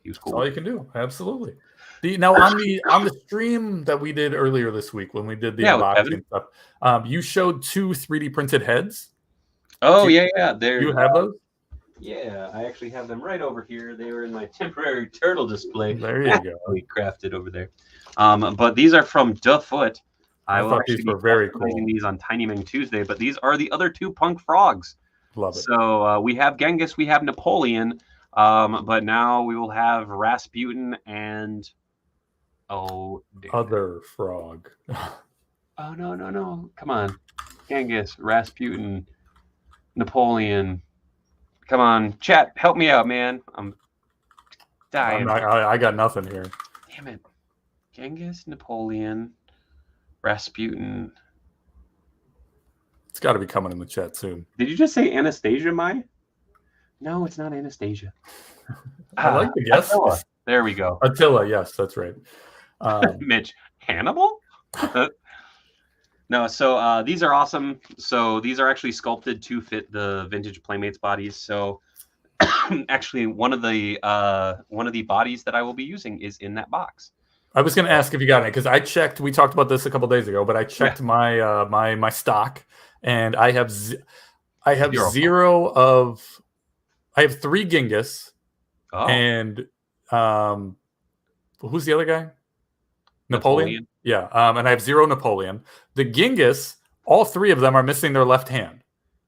he was cool. That's all you can do. Absolutely. Now on the stream that we did earlier this week when we did the unboxing stuff, you showed 2 3D printed heads. Oh yeah. Do you have those? Yeah, I actually have them right over here. They were in my temporary turtle display. There you go. We crafted over there. But these are from Foot. I I will thought actually these be were very customizing cool. these on Tiny Ming Tuesday, but these are the other two punk frogs. Love it. So we have Genghis, we have Napoleon, but now we will have Rasputin and Other frog. oh no! Come on, Genghis, Rasputin, Napoleon. Come on, chat, help me out, man. I'm dying. I got nothing here. Damn it, Genghis, Napoleon, Rasputin. It's got to be coming in the chat soon. Did you just say Anastasia, Mai? No, it's not Anastasia. I like the guess. Attila. There we go. Attila, yes, that's right. Mitch, Hannibal? No, so these are awesome. So these are actually sculpted to fit the vintage Playmates bodies. So actually, one of the bodies that I will be using is in that box. I was going to ask if you got it because I checked. We talked about this a couple days ago, but I checked my my stock, and I have zero of. I have 3 Genghis, and who's the other guy? Napoleon. Yeah, and I have 0 Napoleon. The Genghis, all 3 of them are missing their left hand.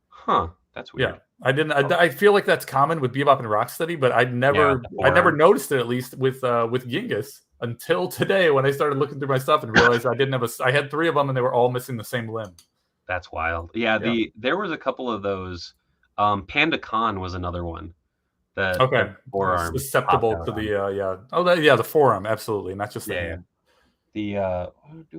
Huh, that's weird. Yeah, I didn't. I feel like that's common with Bebop and Rocksteady, but I never noticed it, at least with Genghis, until today when I started looking through my stuff and realized I didn't have I had 3 of them and they were all missing the same limb. That's wild. Yeah, there was a couple of those. Panda Khan was another one. The forearm susceptible to the the forearm, absolutely, not just the hand. Do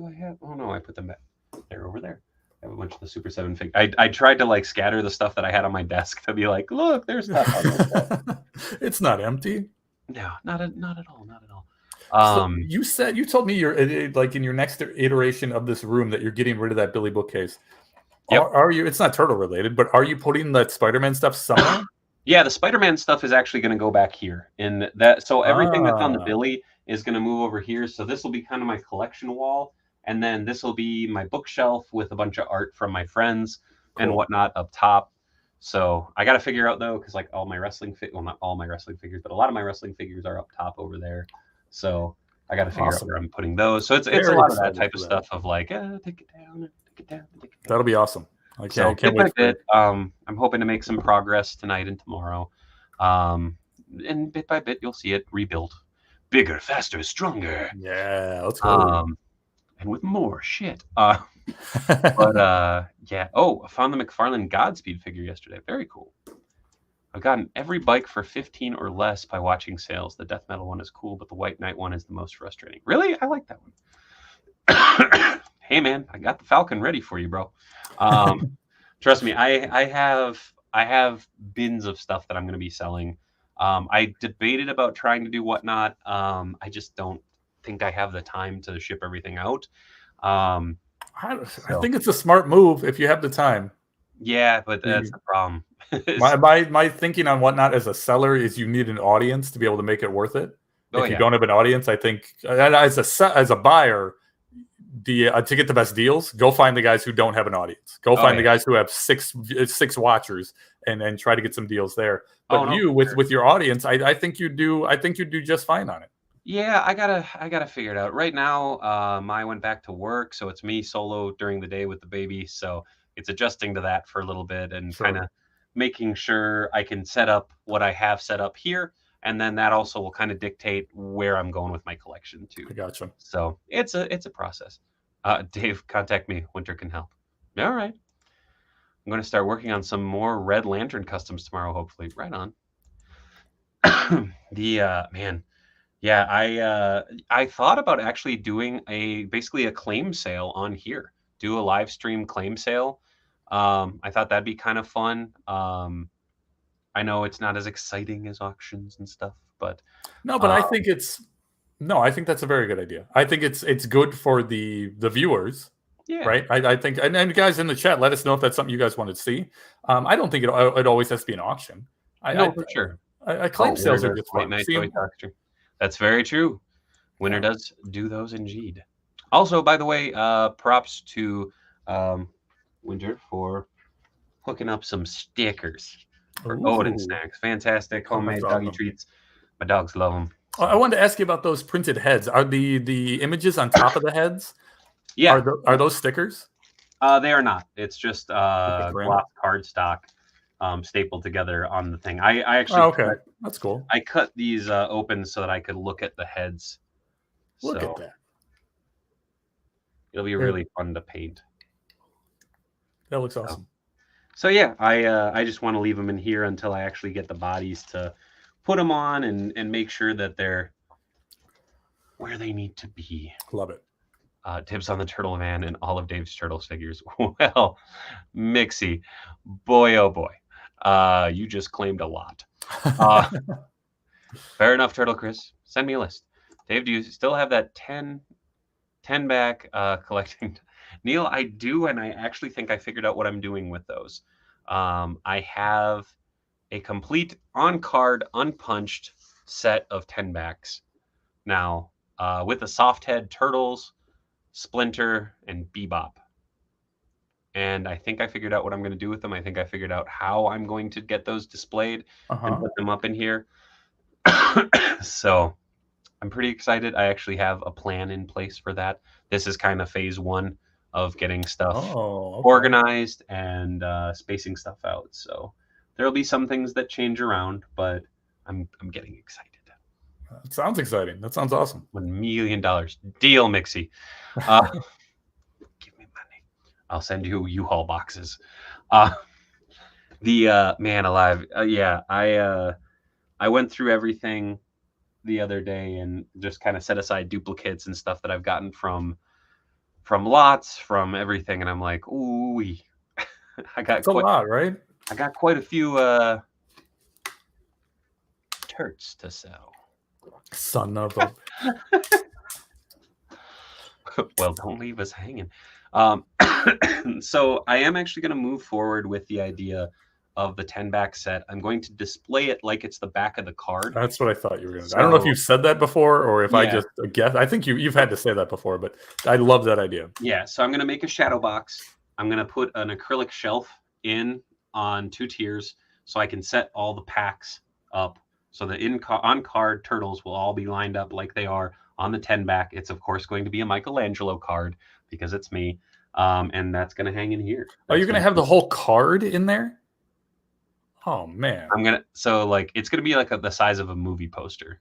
I have? Oh no, I put them back. They're over there. I have a bunch of the Super 7 figures. I tried to like scatter the stuff that I had on my desk to be like, look, there's stuff. It's not empty. No, not at all. So you told me you're like in your next iteration of this room that you're getting rid of that Billy bookcase. Yep. Are you? It's not turtle related, but are you putting that Spider-Man stuff somewhere? Yeah, the Spider-Man stuff is actually going to go back here in that. So everything that's on the Billy is going to move over here. So this will be kind of my collection wall. And then this will be my bookshelf with a bunch of art from my friends and whatnot up top. So I got to figure out though, because like all my wrestling well, not all my wrestling figures, but a lot of my wrestling figures are up top over there. So I got to figure out where I'm putting those. So it's a lot of that type of stuff of like, take it down. That'll be awesome. I can't wait. I'm hoping to make some progress tonight and tomorrow. And bit by bit, you'll see it rebuild. Bigger, faster, stronger. Yeah, let's go. And with more shit. But yeah. Oh, I found the McFarlane Godspeed figure yesterday. Very cool. I've gotten every bike for 15 or less by watching sales. The death metal one is cool, but the white knight one is the most frustrating. Really? I like that one. Hey man, I got the Falcon ready for you, bro. Trust me, I have bins of stuff that I'm going to be selling. I debated about trying to do whatnot. I just don't think I have the time to ship everything out. I think it's a smart move if you have the time. Yeah, but that's the problem. my thinking on whatnot as a seller is you need an audience to be able to make it worth it. If you don't have an audience, I think as a buyer, to get the best deals, go find the guys who don't have an audience. Go find the guys who have six watchers and try to get some deals there. But with your audience, I think you do just fine on it. Yeah, I gotta figure it out. Right now, I went back to work, so it's me solo during the day with the baby. So it's adjusting to that for a little bit and kind of making sure I can set up what I have set up here. And then that also will kind of dictate where I'm going with my collection too. I gotcha. So it's a process. Dave, contact me. Winter can help. All right. I'm going to start working on some more Red Lantern customs tomorrow, hopefully. Right on. Man. Yeah, I thought about actually doing basically a claim sale on here. Do a live stream claim sale. I thought that'd be kind of fun. I know it's not as exciting as auctions and stuff, but I think I think that's a very good idea. I think it's good for the viewers. Yeah. Right. I think, and guys in the chat, let us know if that's something you guys want to see. I don't think it always has to be an auction. For sure. I claim sales are just fun. That's very true. Winter does do those indeed. Also, by the way, props to Winter for hooking up some stickers. for Odin Ooh. snacks. Fantastic Oh, homemade that's doggy awesome. treats. My dogs love them. I wanted to ask you about those printed heads. Are the images on top of the heads? Yeah, Are those stickers? they are not. It's just Like a print? gloss cardstock stapled together on the thing. I actually Oh, okay, that's cool. I cut these open so that I could look at the heads. Look So at that. it'll be really fun to paint. That looks awesome. So yeah, I just want to leave them in here until I actually get the bodies to put them on and make sure that they're where they need to be. Love it. Tips on the Turtle Man and all of Dave's Turtles figures. Well, Mixie, boy, oh boy, you just claimed a lot. Fair enough, Turtle Chris. Send me a list. Dave, do you still have that 10 back collecting? Neil, I do, and I actually think I figured out what I'm doing with those. I have a complete on-card, unpunched set of 10 backs now with the soft head Turtles, Splinter, and Bebop. And I think I figured out what I'm going to do with them. I think I figured out how I'm going to get those displayed and put them up in here. So I'm pretty excited. I actually have a plan in place for that. This is kind of phase one of getting stuff organized and spacing stuff out. So there'll be some things that change around, but I'm getting excited. It sounds exciting. That sounds awesome. $1 million deal, Mixie. Give me money. I'll send you U-Haul boxes. The man alive. Yeah, I went through everything the other day and just kind of set aside duplicates and stuff that I've gotten from lots, from everything, and I'm like, ooh, I got a lot, right? I got quite a few turts to sell. Son of a. Well, don't leave us hanging. So I am actually going to move forward with the idea of the 10 back set. I'm going to display it like it's the back of the card. That's what I thought you were going to do. I don't know if you've said that before or if I just guess. I think you've had to say that before, but I love that idea. Yeah, so I'm going to make a shadow box. I'm going to put an acrylic shelf in on 2 tiers so I can set all the packs up. So the on-card turtles will all be lined up like they are on the 10 back. It's, of course, going to be a Michelangelo card because it's me. And that's going to hang in here. Oh, you're going to have the whole card in there? Oh, man. So like, it's going to be like the size of a movie poster,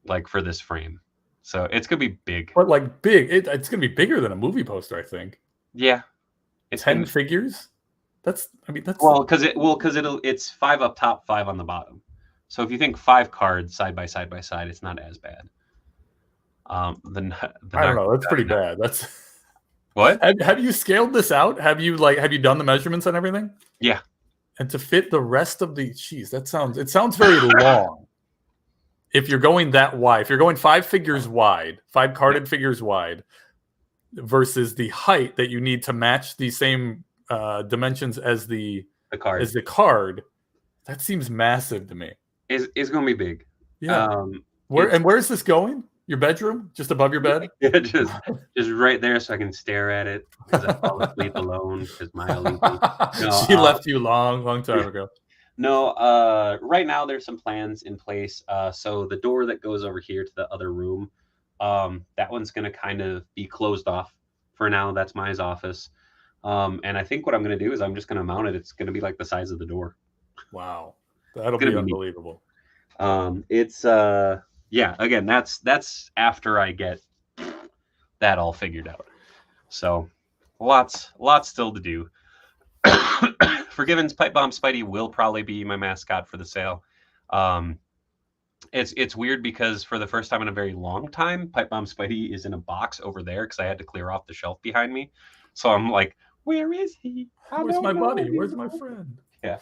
like for this frame. So it's going to be big. But like big, it's going to be bigger than a movie poster, I think. Yeah. It's 10 figures? That's it's 5 up top, 5 on the bottom. So if you think 5 cards side by side, it's not as bad. I don't know. That's pretty bad. That's what? Have you scaled this out? Have you done the measurements and everything? Yeah. And to fit the rest of the it sounds very long. If you're going that wide, if you're going 5 figures wide, 5 carded figures wide, versus the height that you need to match the same dimensions as the card, that seems massive to me. It's going to be big. Yeah. Where is this going? Your bedroom? Just above your bed? Yeah, just right there so I can stare at it because I fall asleep alone because Maya leaves me. No, she left you long time ago. No, right now there's some plans in place. So the door that goes over here to the other room, that one's going to kind of be closed off for now. That's Maya's office. And I think what I'm going to do is I'm just going to mount it. It's going to be like the size of the door. Wow. That'll be unbelievable. Yeah, again, that's after I get that all figured out. So lots still to do. Forgiven's Pipe Bomb Spidey will probably be my mascot for the sale. It's weird because for the first time in a very long time, Pipe Bomb Spidey is in a box over there because I had to clear off the shelf behind me. So I'm like, where is he? Where's my buddy? Where's my friend? Yeah,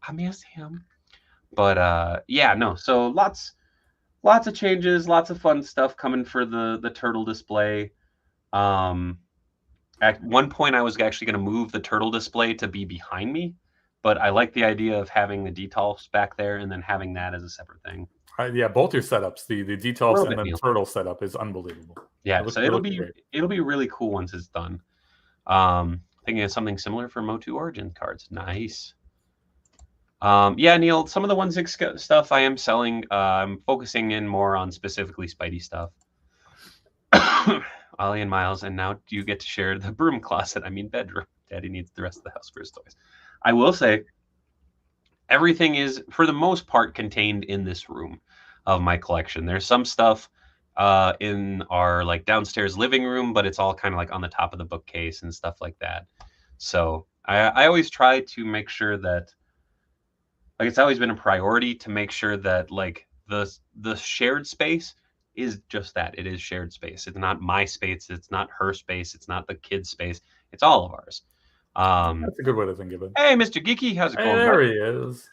I miss him. But yeah, no. So lots of changes, lots of fun stuff coming for the turtle display. At one point, I was actually going to move the turtle display to be behind me, but I like the idea of having the detolfs back there and then having that as a separrait thing. Yeah, both your setups, the detolfs and the turtle setup is unbelievable. Yeah, so it'll be really cool once it's done. Thinking of something similar for Motu Origin cards. Nice. Yeah, Neil, some of the 1/6 stuff I am selling. I'm focusing in more on specifically Spidey stuff. Ollie and Miles, and now you get to share the broom closet. I mean bedroom. Daddy needs the rest of the house for his toys. I will say, everything is, for the most part, contained in this room of my collection. There's some stuff in our like downstairs living room, but it's all kind of like on the top of the bookcase and stuff like that. So I always try to make sure that, like, it's always been a priority to make sure that like the shared space is just that. It is shared space. It's not my space. It's not her space. It's not the kid's space. It's all of ours. That's a good way to think of it. Hey, Mr. Geeky, how's it Hey, going? there he is.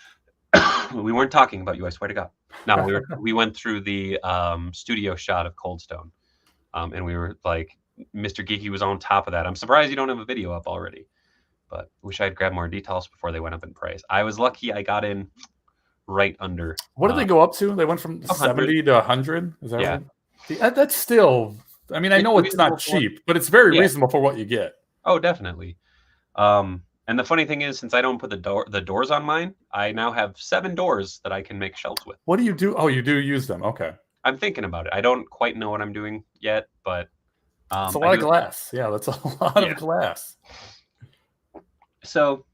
We weren't talking about you, I swear to God. No, we went through the studio shot of Cold Stone, and we were like, Mr. Geeky was on top of that. I'm surprised you don't have a video up already, but wish I'd grabbed more details before they went up in price. I was lucky I got in right under. What did they go up to? They went from 100. 70 to 100. Is that Yeah. right? See, that's still. I mean, I know it's not cheap, but it's very reasonable for what you get. Oh, definitely. And the funny thing is, since I don't put the doors on mine, I now have 7 doors that I can make shelves with. What do you do? Oh, you do use them. Okay. I'm thinking about it. I don't quite know what I'm doing yet, but it's a lot of glass. Yeah, that's a lot of glass. So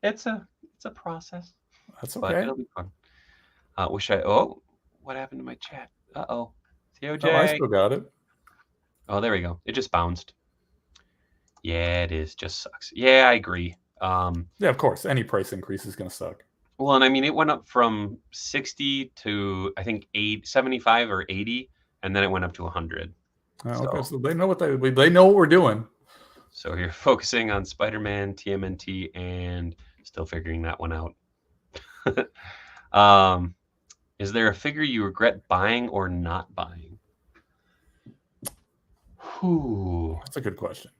it's a process. That's But okay. it'll be fun. Oh, what happened to my chat? Uh-oh. COJ. Oh, I still got it. Oh, there we go. It just bounced. Yeah, it is. Just sucks. Yeah, I agree. Yeah, of course. Any price increase is going to suck. Well, and I mean, it went up from 60 to, I think, 75 or 80, and then it went up to 100. Oh, okay, so they know what they know what we're doing. So you're focusing on Spider-Man, TMNT, and still figuring that one out. Is there a figure you regret buying or not buying? That's a good question.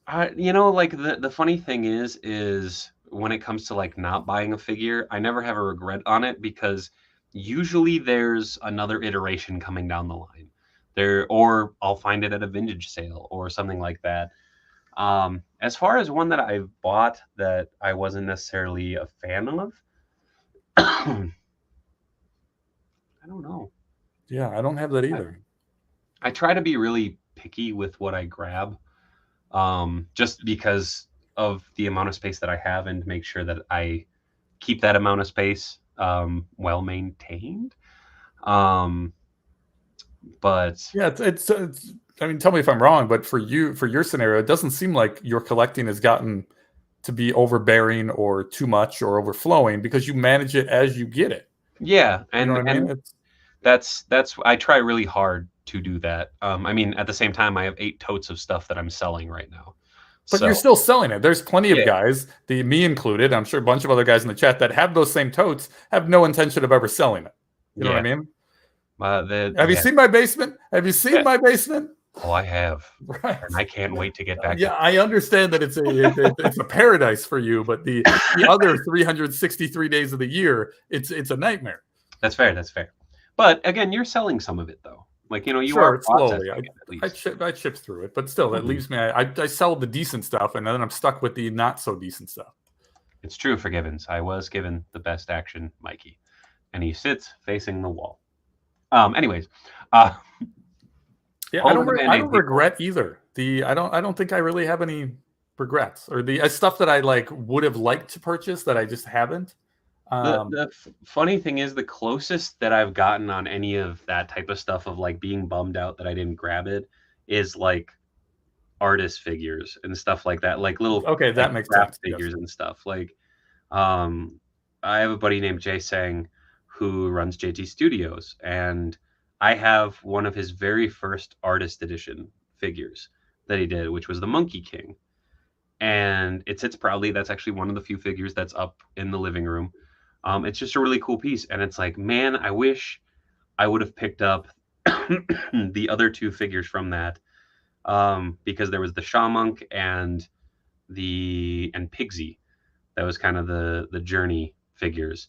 Like the funny thing is when it comes to like not buying a figure, I never have a regret on it because usually there's another iteration coming down the line. Or I'll find it at a vintage sale or something like that. As far as one that I've bought that I wasn't necessarily a fan of, I don't know. Yeah, I don't have that either. I try to be really picky with what I grab, just because of the amount of space that I have and make sure that I keep that amount of space well maintained. But yeah, it's I mean, tell me if I'm wrong, but for your scenario, it doesn't seem like your collecting has gotten to be overbearing or too much or overflowing because you manage it as you get it. Yeah, and you know what I mean? That's I try really hard to do that. I mean, at the same time, I have 8 totes of stuff that I'm selling right now. But you're still selling it. There's plenty of guys, me included, I'm sure a bunch of other guys in the chat that have those same totes have no intention of ever selling it. You know what I mean? Have you seen my basement? Have you seen my basement? Oh, I have. Right. And I can't wait to get back. Yeah, I understand that it's a paradise for you, but the other 363 days of the year, it's a nightmare. That's fair. That's fair. But again, you're selling some of it though. Like, you sure, are slowly. I chip through it, but still, that leaves me. I sell the decent stuff, and then I'm stuck with the not so decent stuff. It's true for Gibbons. I was given the best action, Mikey, and he sits facing the wall. Anyways, yeah, I don't regret either. I don't think I really have any regrets or the stuff that I like would have liked to purchase that I just haven't. The funny thing is, the closest that I've gotten on any of that type of stuff of like being bummed out that I didn't grab it is like artist figures and stuff like that, like little that makes sense. Figures and stuff. Like, I have a buddy named Jay Sang who runs JT Studios, and I have one of his very first artist edition figures that he did, which was the Monkey King, and it sits proudly. That's actually one of the few figures that's up in the living room. It's just a really cool piece, and it's like, man, I wish I would have picked up the other 2 figures from that, because there was the Shamonk and Pigsy. That was kind of the Journey figures,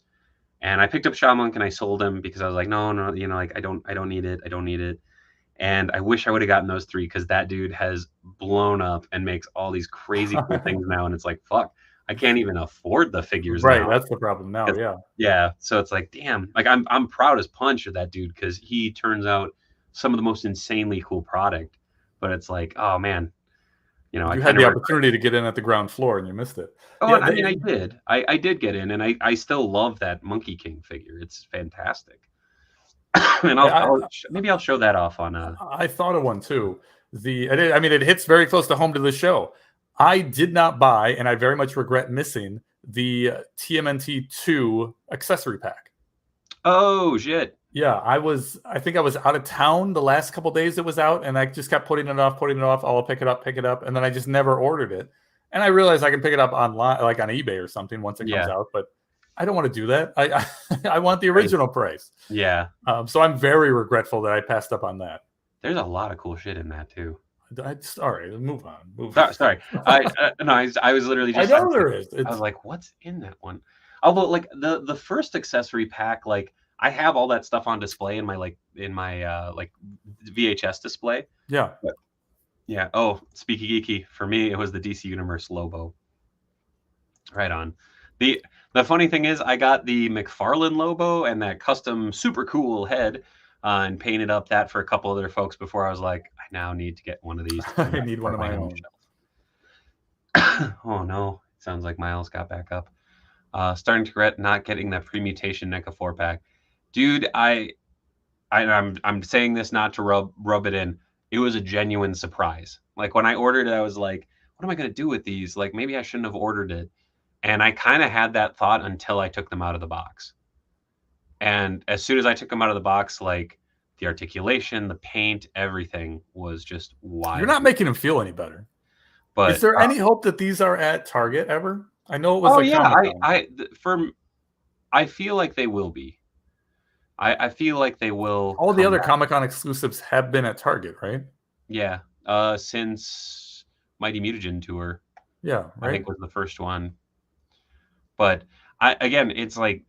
and I picked up Shamonk and I sold him because I was like, no, like I don't need it, and I wish I would have gotten those 3 because that dude has blown up and makes all these crazy cool things now, and it's like, fuck, I can't even afford the figures Right, now. that's the problem now. Yeah. Yeah, so it's like, damn, like I'm proud as punch of that dude because he turns out some of the most insanely cool product. But it's like, oh man, I You had kind the of opportunity to get in at the ground floor and you missed it. Oh, Yeah, I mean, I did. I did get in, and I still love that Monkey King figure. It's fantastic. And maybe I'll show that off on I thought of one too. I mean, it hits very close to home to the show. I did not buy, and I very much regret missing the TMNT 2 accessory pack. Oh shit! Yeah, I think I was out of town the last couple days it was out, and I just kept putting it off. Oh, I'll pick it up, and then I just never ordered it. And I realized I can pick it up online, like on eBay or something, once it comes out. But I don't want to do that. I want the original price. Yeah. So I'm very regretful that I passed up on that. There's a lot of cool shit in that too. All right, move on. Sorry. I was literally just. I know there is. I was like, what's in that one? Although, like the first accessory pack, like I have all that stuff on display in my VHS display. Yeah. But, yeah. Oh, speaky geeky. For me, it was the DC Universe Lobo. Right on. The funny thing is, I got the McFarlane Lobo and that custom super cool head, and painted up that for a couple other folks before I was like, I now need to get one of these. I need one of my own. Oh no! Sounds like Miles got back up. Starting to regret not getting that pre-mutation NECA 4-pack. Dude, I'm saying this not to rub it in. It was a genuine surprise. Like when I ordered it, I was like, what am I going to do with these? Like maybe I shouldn't have ordered it. And I kind of had that thought until I took them out of the box. And as soon as I took them out of the box, like the articulation, the paint, everything was just wild. You're not making them feel any better. But is there any hope that these are at Target ever? I know it was. Oh yeah, I feel like they will be. I feel like they will. All the other Comic-Con exclusives have been at Target, right? Yeah, since Mighty Mutagen Tour. Yeah, right. I think was the first one. But it's like,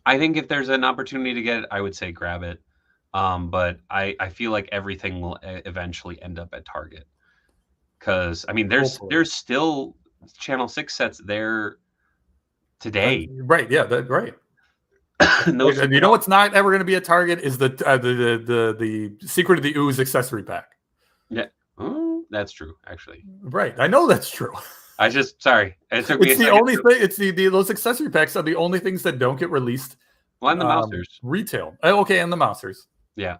I think if there's an opportunity to get it, I would say grab it. But I feel like everything will eventually end up at Target. Because I mean, there's still Channel 6 sets there today. Right? Yeah, right. And you know what's not ever going to be at Target is the Secret of the Ooze accessory pack. Yeah, that's true. Actually, right. I know that's true. Sorry. It took me. It's the only thing. It's those accessory packs are the only things that don't get released. Well, and the Mousers retail. Okay, and the Mousers. Yeah,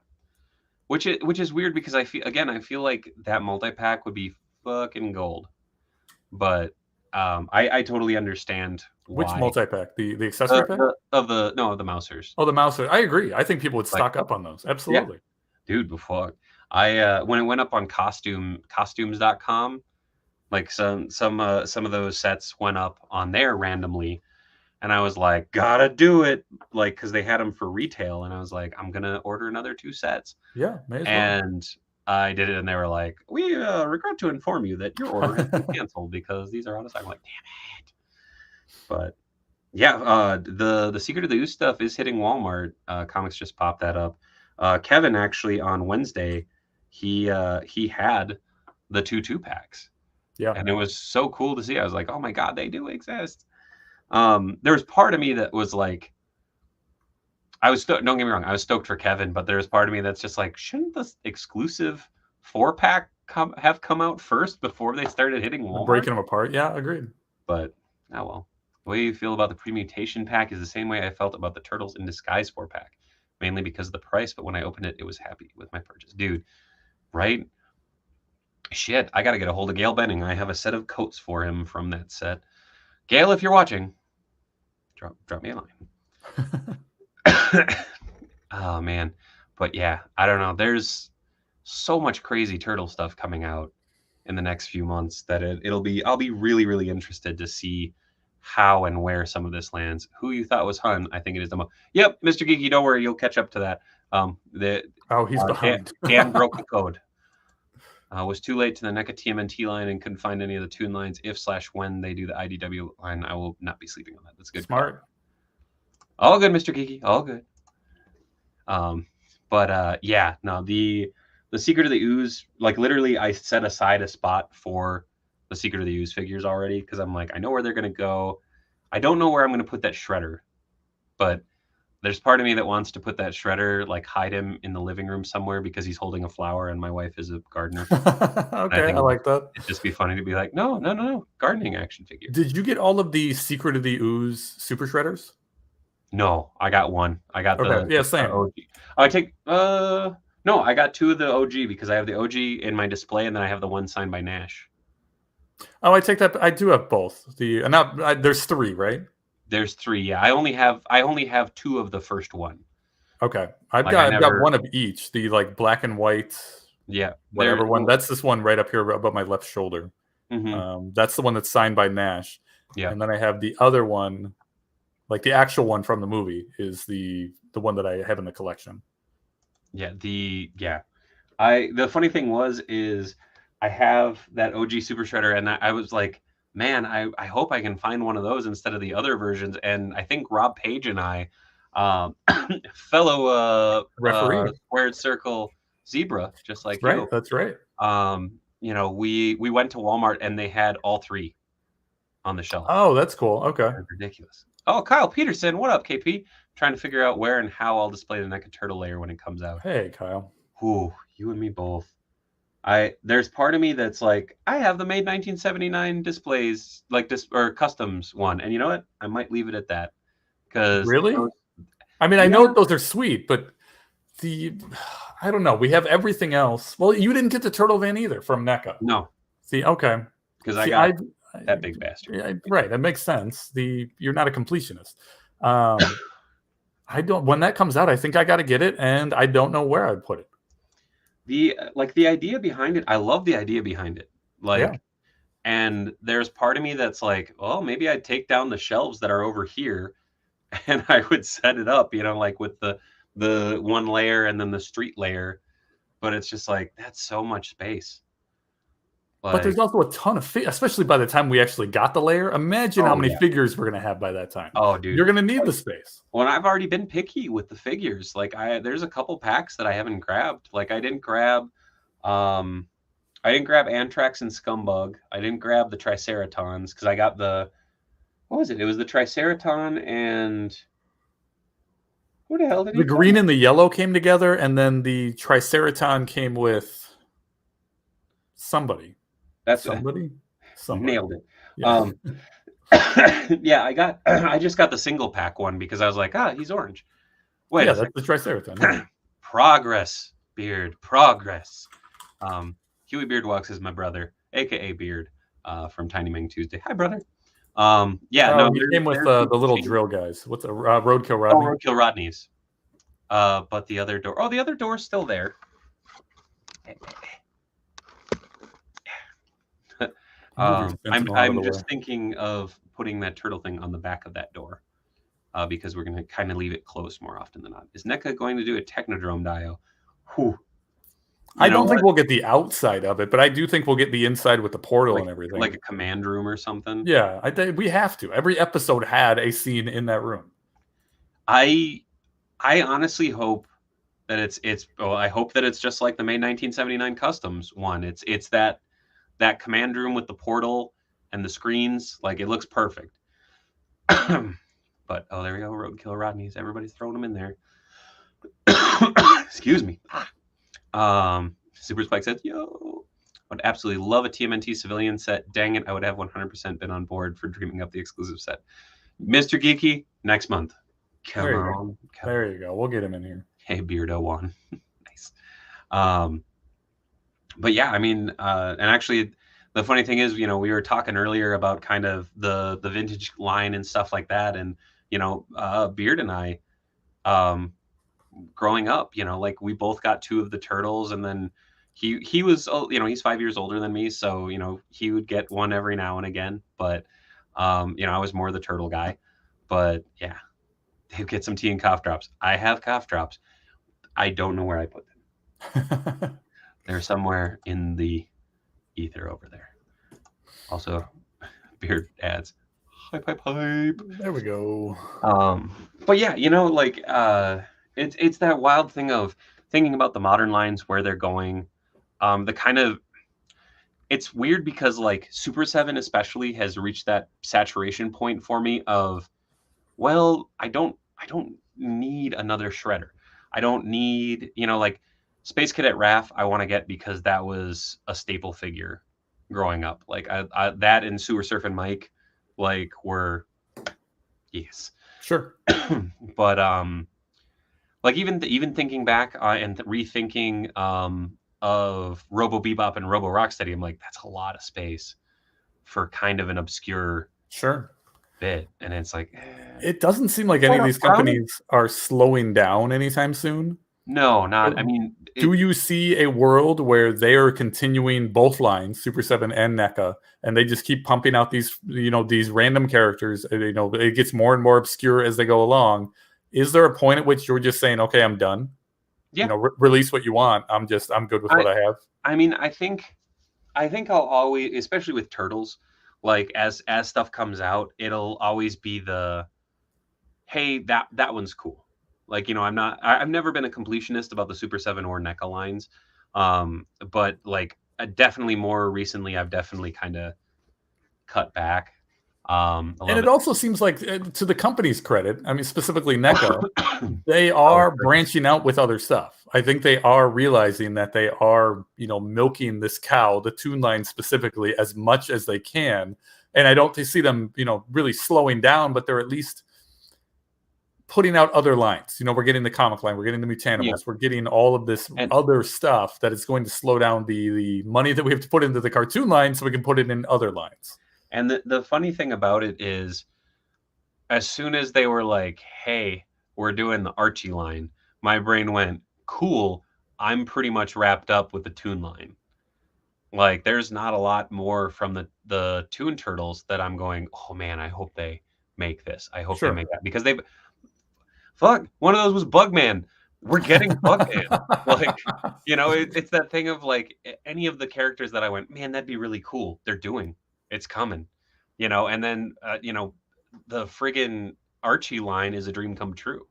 which is weird because I feel like that multi-pack would be fucking gold, but I totally understand why. Which multi-pack? The accessory pack of the Mousers. Oh, the Mousers. I agree. I think people would stock up on those. Absolutely, yeah. Dude. Before when it went up on costumes.com, like some of those sets went up on there randomly. And I was like, gotta do it, like, because they had them for retail, and I was like, I'm gonna order another 2 sets. Yeah, may as well. And I did it, and they were like, we regret to inform you that your order has been canceled because these are out of stock. I'm like, damn it. But yeah, the Secret of the Ooze stuff is hitting Walmart. Comics just popped that up. Kevin actually on Wednesday, he had the 2 packs. Yeah, and it was so cool to see. I was like, oh my god, they do exist. There was part of me that was like, don't get me wrong, I was stoked for Kevin, but there was part of me that's just like, shouldn't the exclusive 4-pack have come out first before they started hitting Walmart? Breaking them apart. Yeah, agreed. But well, the way you feel about the pre-mutation pack is the same way I felt about the Turtles in Disguise 4-pack, mainly because of the price, but when I opened it, it was happy with my purchase. Dude, right? Shit, I gotta get a hold of Gail Benning. I have a set of coats for him from that set. Gail, if you're watching, drop me a line. Oh man, but yeah, I don't know. There's so much crazy turtle stuff coming out in the next few months that I'll be really, really interested to see how and where some of this lands. Who you thought was Hun? I think it is the Yep, Mr. Geeky, don't worry, you'll catch up to that. He's behind. Dan broke the code. Was too late to the NECA TMNT line and couldn't find any of the Toon lines. If/when they do the IDW line, I will not be sleeping on that. That's good. Smart. All good, Mr. Geeky. All good. Yeah, no, the Secret of the Ooze, like literally I set aside a spot for the Secret of the Ooze figures already because I'm like, I know where they're gonna go. I don't know where I'm gonna put that Shredder, but there's part of me that wants to put that Shredder, like hide him in the living room somewhere because he's holding a flower and my wife is a gardener. Okay, I like that. It'd just be funny to be like, no, gardening action figure. Did you get all of the Secret of the Ooze Super Shredders? No, I got one. I got the same. OG. I take no, I got 2 of the OG because I have the OG in my display and then I have the one signed by N.A.R.C. Oh, I take that. I do have both. There's 3, right? There's 3. Yeah, I only have 2 of the first one. Okay, I've got one of each. The like black and white. Yeah, whatever one. That's this one right up here above my left shoulder. Mm-hmm. That's the one that's signed by N.A.R.C. Yeah, and then I have the other one, like the actual one from the movie, is the one that I have in the collection. Yeah, the funny thing is I have that OG Super Shredder, and I was like, man, I hope I can find one of those instead of the other versions. And I think Rob Page and I, fellow referee, squared circle zebra, just like right, you. that's right. You know, we went to Walmart and they had all 3 on the shelf. Oh, that's cool. Okay, that's ridiculous. Oh, Kyle Peterson, what up, KP? Trying to figure out where and how I'll display the NECA turtle layer when it comes out. Hey, Kyle. Ooh, you and me both. There's part of me that's like, I have the made 1979 displays, like or customs one, and you know what? I might leave it at that. Because really, I mean, I know those are sweet, but I don't know. We have everything else. Well, you didn't get the turtle van either from NECA. No. See, okay. Because I got that big bastard. Right, that makes sense. You're not a completionist. I don't. When that comes out, I think I got to get it, and I don't know where I'd put it. The idea behind it, I love the idea behind it. And there's part of me that's like, well, maybe I'd take down the shelves that are over here, and I would set it up, you know, like with the one layer and then the street layer. But it's just like, that's so much space. But there's also a ton of especially by the time we actually got the layer. Imagine how many figures we're gonna have by that time. Oh, dude, you're gonna need the space. Well, I've already been picky with the figures. Like there's a couple packs that I haven't grabbed. Like I didn't grab Anthrax and Scumbug. I didn't grab the Triceratons because I got what was it? It was the Triceraton and what the hell did the green and the yellow came together, and then the Triceraton came with somebody. That's somebody. Nailed it. Yeah. Yeah, I just got the single pack one because I was like, he's orange. Wait, yeah, that's the Triceraton. Progress, Beard, progress. Huey Beardwalks is my brother, aka Beard, from Tiny Mang Tuesday. Hi, brother. He came with the little drill guys. What's a Roadkill Rodney? Oh, Roadkill Rodneys. But the other door. Oh, the other door's still there. I'm just thinking of putting that turtle thing on the back of that door because we're going to kind of leave it closed more often than not. Is NECA going to do a Technodrome Dio? Whew. I don't think we'll get the outside of it, but I do think we'll get the inside with the portal and everything. Like a command room or something? Yeah, I think we have to. Every episode had a scene in that room. I honestly hope that I hope that it's just like the May 1979 Customs one. It's that command room with the portal and the screens. Like, it looks perfect. But, there we go. Roadkill Rodneys. Everybody's throwing them in there. Excuse me. Super Spike says, yo, I would absolutely love a TMNT civilian set. Dang it, I would have 100% been on board for dreaming up the exclusive set. Mr. Geeky, next month. Come on. There you go. We'll get him in here. Hey, Beardo one. Nice. But yeah, I mean, and actually, the funny thing is, you know, we were talking earlier about kind of the vintage line and stuff like that. And, you know, Beard and I, growing up, you know, like we both got 2 of the turtles, and then he was, you know, he's 5 years older than me, so, you know, he would get one every now and again, but you know, I was more the turtle guy. But yeah, they get some tea and cough drops. I have cough drops. I don't know where I put them. They're somewhere in the ether over there. Also, Beard adds hype. There we go. But yeah, you know, like it's that wild thing of thinking about the modern lines, where they're going, the kind of it's weird because like Super 7 especially has reached that saturation point for me of, well, I don't need another shredder. I don't need, like Space Cadet Raph I want to get because that was a staple figure growing up. Like I that and Sewer Surfing Mike like were yes. Sure. But like even thinking back and rethinking of Robo Bebop and Robo Rocksteady, I'm like, that's a lot of space for kind of an obscure Sure. bit, and it's like It doesn't seem like any of these companies are slowing down anytime soon. No, not. I mean, do you see a world where they are continuing both lines, Super 7 and NECA, and they just keep pumping out these, these random characters? It gets more and more obscure as they go along. Is there a point at which you're just saying, okay, I'm done? Yeah. Release what you want. I'm good with what I have. I mean, I think I'll always, especially with Turtles, like as stuff comes out, it'll always be the, hey, that one's cool. Like, I've never been a completionist about the Super 7 or NECA lines. But like definitely more recently, I've definitely kind of cut back. And it also seems like, to the company's credit, I mean, specifically NECA, they are branching out with other stuff. I think they are realizing that they are, milking this cow, the Toon line specifically, as much as they can. And I don't see them, really slowing down, but they're at least putting out other lines. We're getting the comic line, we're getting the Mutanimals, we're getting all of this other stuff that is going to slow down the money that we have to put into the cartoon line so we can put it in other lines. And the funny thing about it is, as soon as they were like, hey, we're doing the Archie line, my brain went, cool, I'm pretty much wrapped up with the Toon line. Like, there's not a lot more from the Toon Turtles that I'm going, oh man, I hope they make this. I hope they make that. Because one of those was Bugman. We're getting Bugman. Like, it's that thing of like, any of the characters that I went, man, that'd be really cool. They're doing. It's coming. And then, the friggin' Archie line is a dream come true.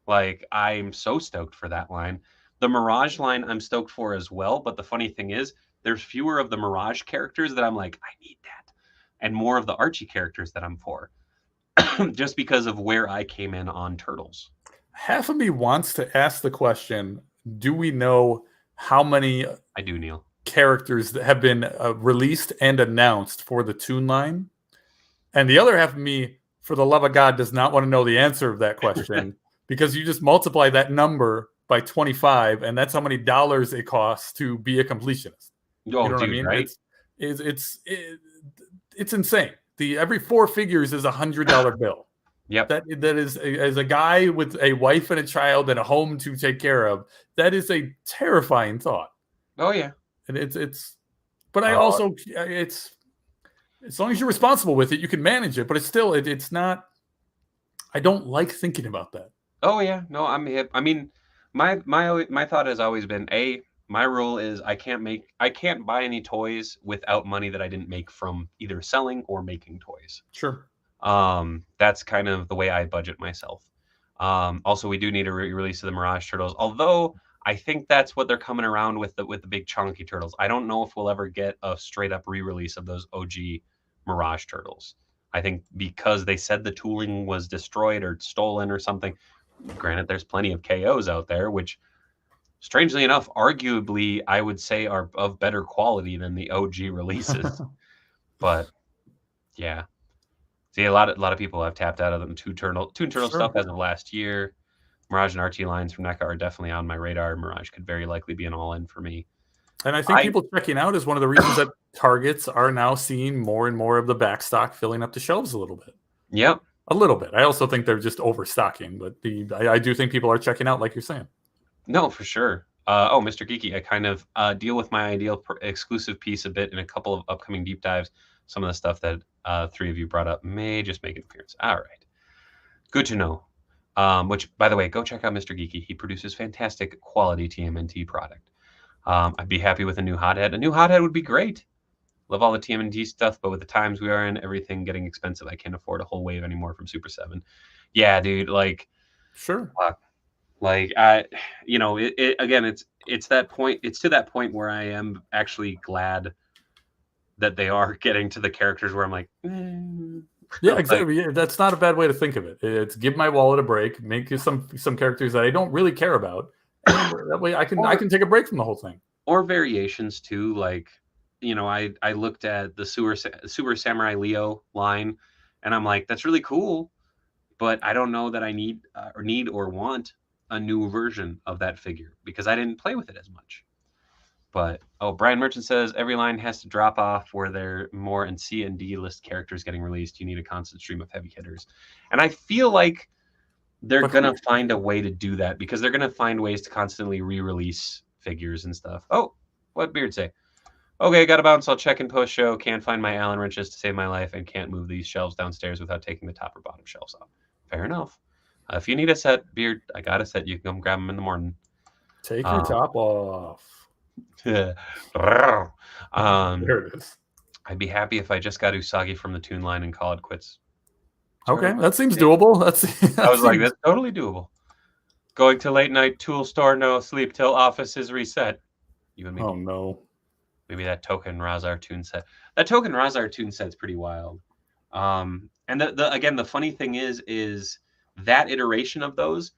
Like, I'm so stoked for that line. The Mirage line I'm stoked for as well. But the funny thing is, there's fewer of the Mirage characters that I'm like, I need that. And more of the Archie characters that I'm for. Just because of where I came in on Turtles. Half of me wants to ask the question, do we know how many I do, Neil. characters that have been released and announced for the Toon line? And the other half of me, for the love of God, does not want to know the answer of that question because you just multiply that number by 25, and that's how many dollars it costs to be a completionist. Oh, what I mean? Right? It's insane. Every 4 figures is $100 bill. Yep. That is as a guy with a wife and a child and a home to take care of. That is a terrifying thought. Oh yeah, and but I also it's as long as you're responsible with it, you can manage it. But it's still it's not. I don't like thinking about that. Oh yeah, no, I'm hip. I mean, my thought has always been my rule is I can't buy any toys without money that I didn't make from either selling or making toys. Sure. That's kind of the way I budget myself. Also, we do need a re-release of the Mirage Turtles, although I think that's what they're coming around with the big chunky turtles. I don't know if we'll ever get a straight up re-release of those OG Mirage Turtles. I think because they said the tooling was destroyed or stolen or something. Granted, there's plenty of KOs out there, which, strangely enough, arguably, I would say are of better quality than the OG releases. But yeah, see, a lot of people have tapped out of them. Toon Turtle stuff as of last year. Mirage and Archie lines from NECA are definitely on my radar. Mirage could very likely be an all-in for me. And I think people checking out is one of the reasons that Targets are now seeing more and more of the backstock filling up the shelves a little bit. Yep. A little bit. I also think they're just overstocking, but I do think people are checking out, like you're saying. No, for sure. Mr. Geeky, I kind of deal with my ideal exclusive piece a bit in a couple of upcoming deep dives. Some of the stuff that 3 of you brought up may just make an appearance. All right. Good to know. Which, by the way, go check out Mr. Geeky. He produces fantastic quality TMNT product. I'd be happy with a new hothead. A new hothead would be great. Love all the TMNT stuff, but with the times we are in, everything getting expensive, I can't afford a whole wave anymore from Super 7. Yeah, dude, like... Sure. Again, it's that point. It's to that point where I am actually glad that they are getting to the characters where I'm like, Yeah, exactly. Yeah, that's not a bad way to think of it. It's give my wallet a break, make you some characters that I don't really care about, and that way I can take a break from the whole thing. Or variations too, like I looked at the Super Samurai Leo line, and I'm like, that's really cool, but I don't know that I need or want a new version of that figure because I didn't play with it as much. But Brian Merchant says every line has to drop off where they're more in C and D list characters getting released. You need a constant stream of heavy hitters, and I feel like they're gonna find a way to do that because they're gonna find ways to constantly re-release figures and stuff. Oh, what Beard say? Okay, gotta bounce. I'll check in post show. Can't find my Allen wrenches to save my life, and can't move these shelves downstairs without taking the top or bottom shelves off. Fair enough. If you need a set, Beard, I got a set. You can come grab them in the morning. Take your top off. There There it is. I'd be happy if I just got Usagi from the Toon line and call it quits. Okay, that seems doable. I was like, that's totally doable. Going to late night tool store, no sleep till office is reset. You and me. Oh no. Maybe that Token Razar Toon set. That Token Razar Toon set's pretty wild. And again, the funny thing is that iteration of those,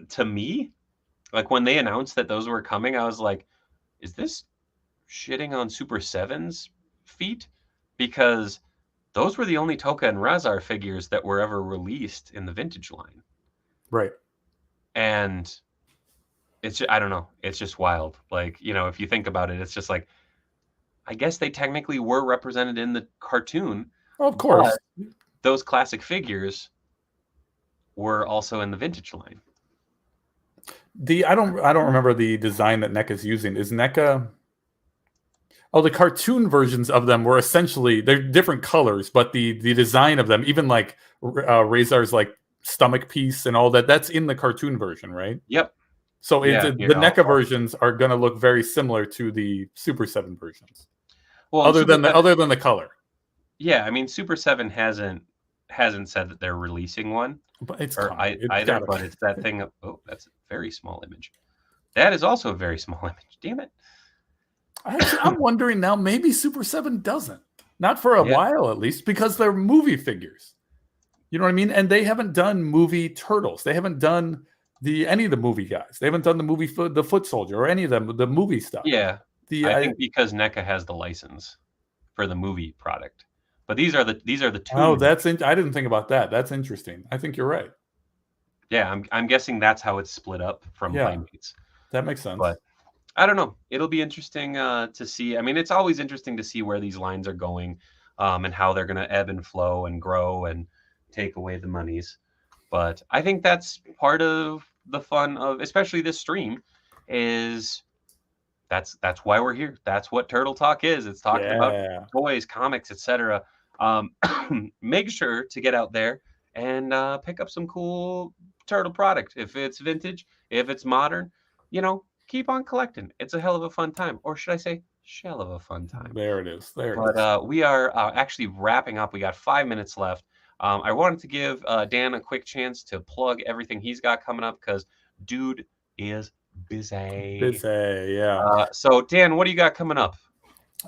to me, like when they announced that those were coming, I was like, is this shitting on Super 7's feet? Because those were the only Toka and Razar figures that were ever released in the vintage line. Right. And it's just, I don't know. It's just wild. Like, if you think about it, it's just like, I guess they technically were represented in the cartoon. Well, of course. Those classic figures were also in the vintage line. I don't remember the design that NECA's using. Is NECA? Oh, the cartoon versions of them were essentially they're different colors, but the design of them, even like Razor's like stomach piece and all that, that's in the cartoon version, right? Yep. So the NECA versions are going to look very similar to the Super 7 versions. Well, other than the color. Yeah, I mean, Super 7 hasn't said that they're releasing one. But it's either, but it's that thing of, that's a very small image. That is also a very small image. Damn it. I'm wondering now, maybe Super 7 doesn't. Not for a while, at least, because they're movie figures. You know what I mean? And they haven't done movie Turtles. They haven't done any of the movie guys. They haven't done the movie the Foot Soldier or any of them, the movie stuff. Yeah. I think because NECA has the license for the movie product. But these are the two. Oh, I didn't think about that. That's interesting. I think you're right. Yeah, I'm guessing that's how it's split up from Playmates. That makes sense. But I don't know. It'll be interesting to see. I mean, it's always interesting to see where these lines are going, and how they're going to ebb and flow and grow and take away the monies. But I think that's part of the fun of, especially this stream, is that's why we're here. That's what Turtle Talk is. It's talking about toys, comics, etc. Make sure to get out there and pick up some cool Turtle product. If it's vintage, if it's modern, keep on collecting. It's a hell of a fun time. Or should I say, shell of a fun time. There it is. But we are actually wrapping up. We got 5 minutes left. I wanted to give Dan a quick chance to plug everything he's got coming up because dude is busy. Yeah. So Dan, what do you got coming up?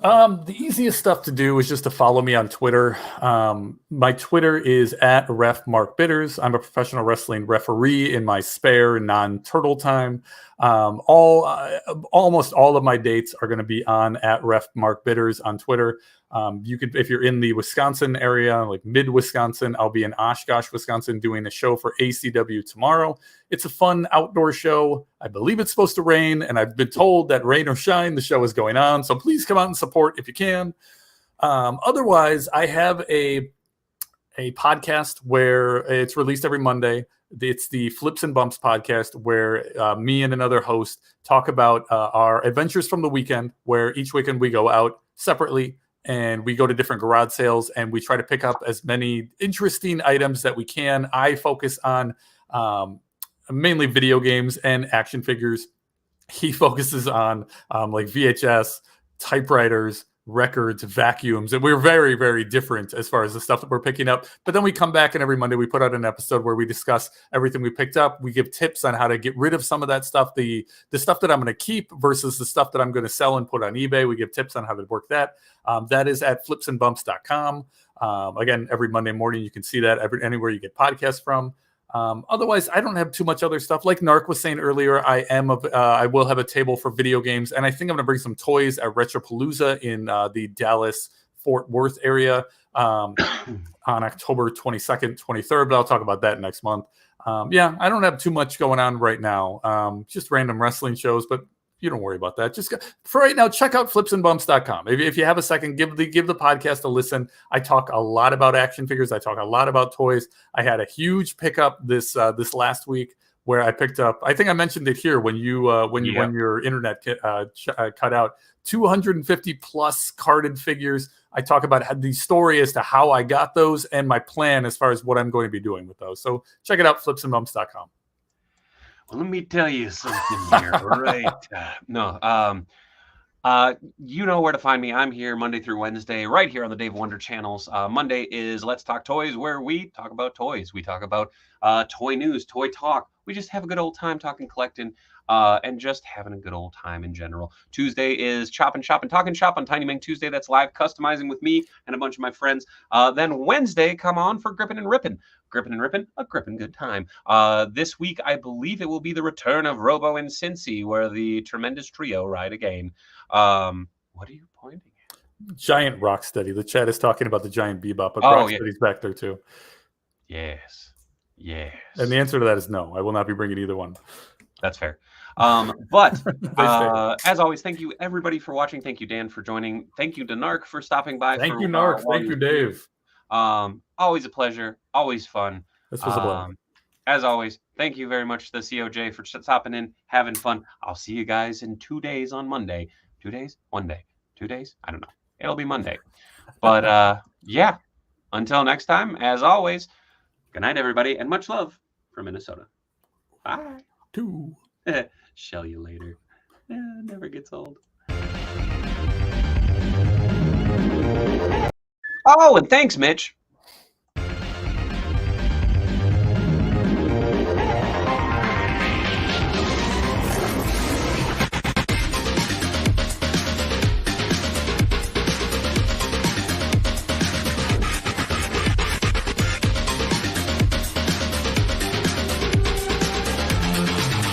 The easiest stuff to do is just to follow me on Twitter. My Twitter is @RefMarkBitters. I'm a professional wrestling referee in my spare non-turtle time. Almost all of my dates are going to be on @RefMarkBitters on Twitter. You could, if you're in the Wisconsin area, like mid-Wisconsin, I'll be in Oshkosh, Wisconsin, doing a show for ACW tomorrow. It's a fun outdoor show. I believe it's supposed to rain, and I've been told that rain or shine, the show is going on. So please come out and support if you can. Otherwise, I have a podcast where it's released every Monday. It's the Flips and Bumps podcast, where me and another host talk about our adventures from the weekend, where each weekend we go out separately and we go to different garage sales and we try to pick up as many interesting items that we can. I focus on mainly video games and action figures. He focuses on like VHS, typewriters, records, vacuums, and we're very, very different as far as the stuff that we're picking up. But then we come back, and every Monday we put out an episode where we discuss everything we picked up. We give tips on how to get rid of some of that stuff, the stuff that I'm going to keep versus the stuff that I'm going to sell and put on eBay. We give tips on how to work that. That is at flipsandbumps.com. Again, every Monday morning you can see that anywhere you get podcasts from. Otherwise, I don't have too much other stuff. Like N.A.R.C was saying earlier, I will have a table for video games, and I think I'm going to bring some toys at Retropalooza in the Dallas-Fort Worth area on October 22nd, 23rd, but I'll talk about that next month. I don't have too much going on right now. Just random wrestling shows, but you don't worry about that. Just for right now, check out flipsandbumps.com. If you have a second, give the podcast a listen. I talk a lot about action figures. I talk a lot about toys. I had a huge pickup this last week where I picked up. I think I mentioned it here when your internet cut out. 250 plus carded figures. I talk about the story as to how I got those and my plan as far as what I'm going to be doing with those. So check it out, flipsandbumps.com. Well, let me tell you something here, right? You know where to find me. I'm here Monday through Wednesday, right here on the Dave Wonder channels. Monday is Let's Talk Toys, where we talk about toys. We talk about toy news, toy talk. We just have a good old time talking, collecting, and just having a good old time in general. Tuesday is Choppin' Shop and Talking Shop on Tiny Ming Tuesday. That's live customizing with me and a bunch of my friends. Then Wednesday, come on for Grippin' and Rippin'. Grippin' and Rippin', a grippin' good time. This week, I believe it will be the return of Robo and Cincy, where the tremendous trio ride again. What are you pointing at? Giant Rocksteady. The chat is talking about the Giant Bebop, but Rocksteady's back there too. Yes. And the answer to that is no. I will not be bringing either one. That's fair. But as always, thank you everybody for watching. Thank you, Dan, for joining. Thank you to N.A.R.C for stopping by. Thank you, N.A.R.C. Thank you, Dave. Always a pleasure. Always fun. This was a pleasure. As always, thank you very much to the COJ for stopping in, having fun. I'll see you guys in 2 days on Monday. 2 days? 1 day? 2 days? I don't know. It'll be Monday. But until next time, as always, good night, everybody, and much love from Minnesota. Bye. Shell you later. Never gets old. Oh, and thanks, Mitch.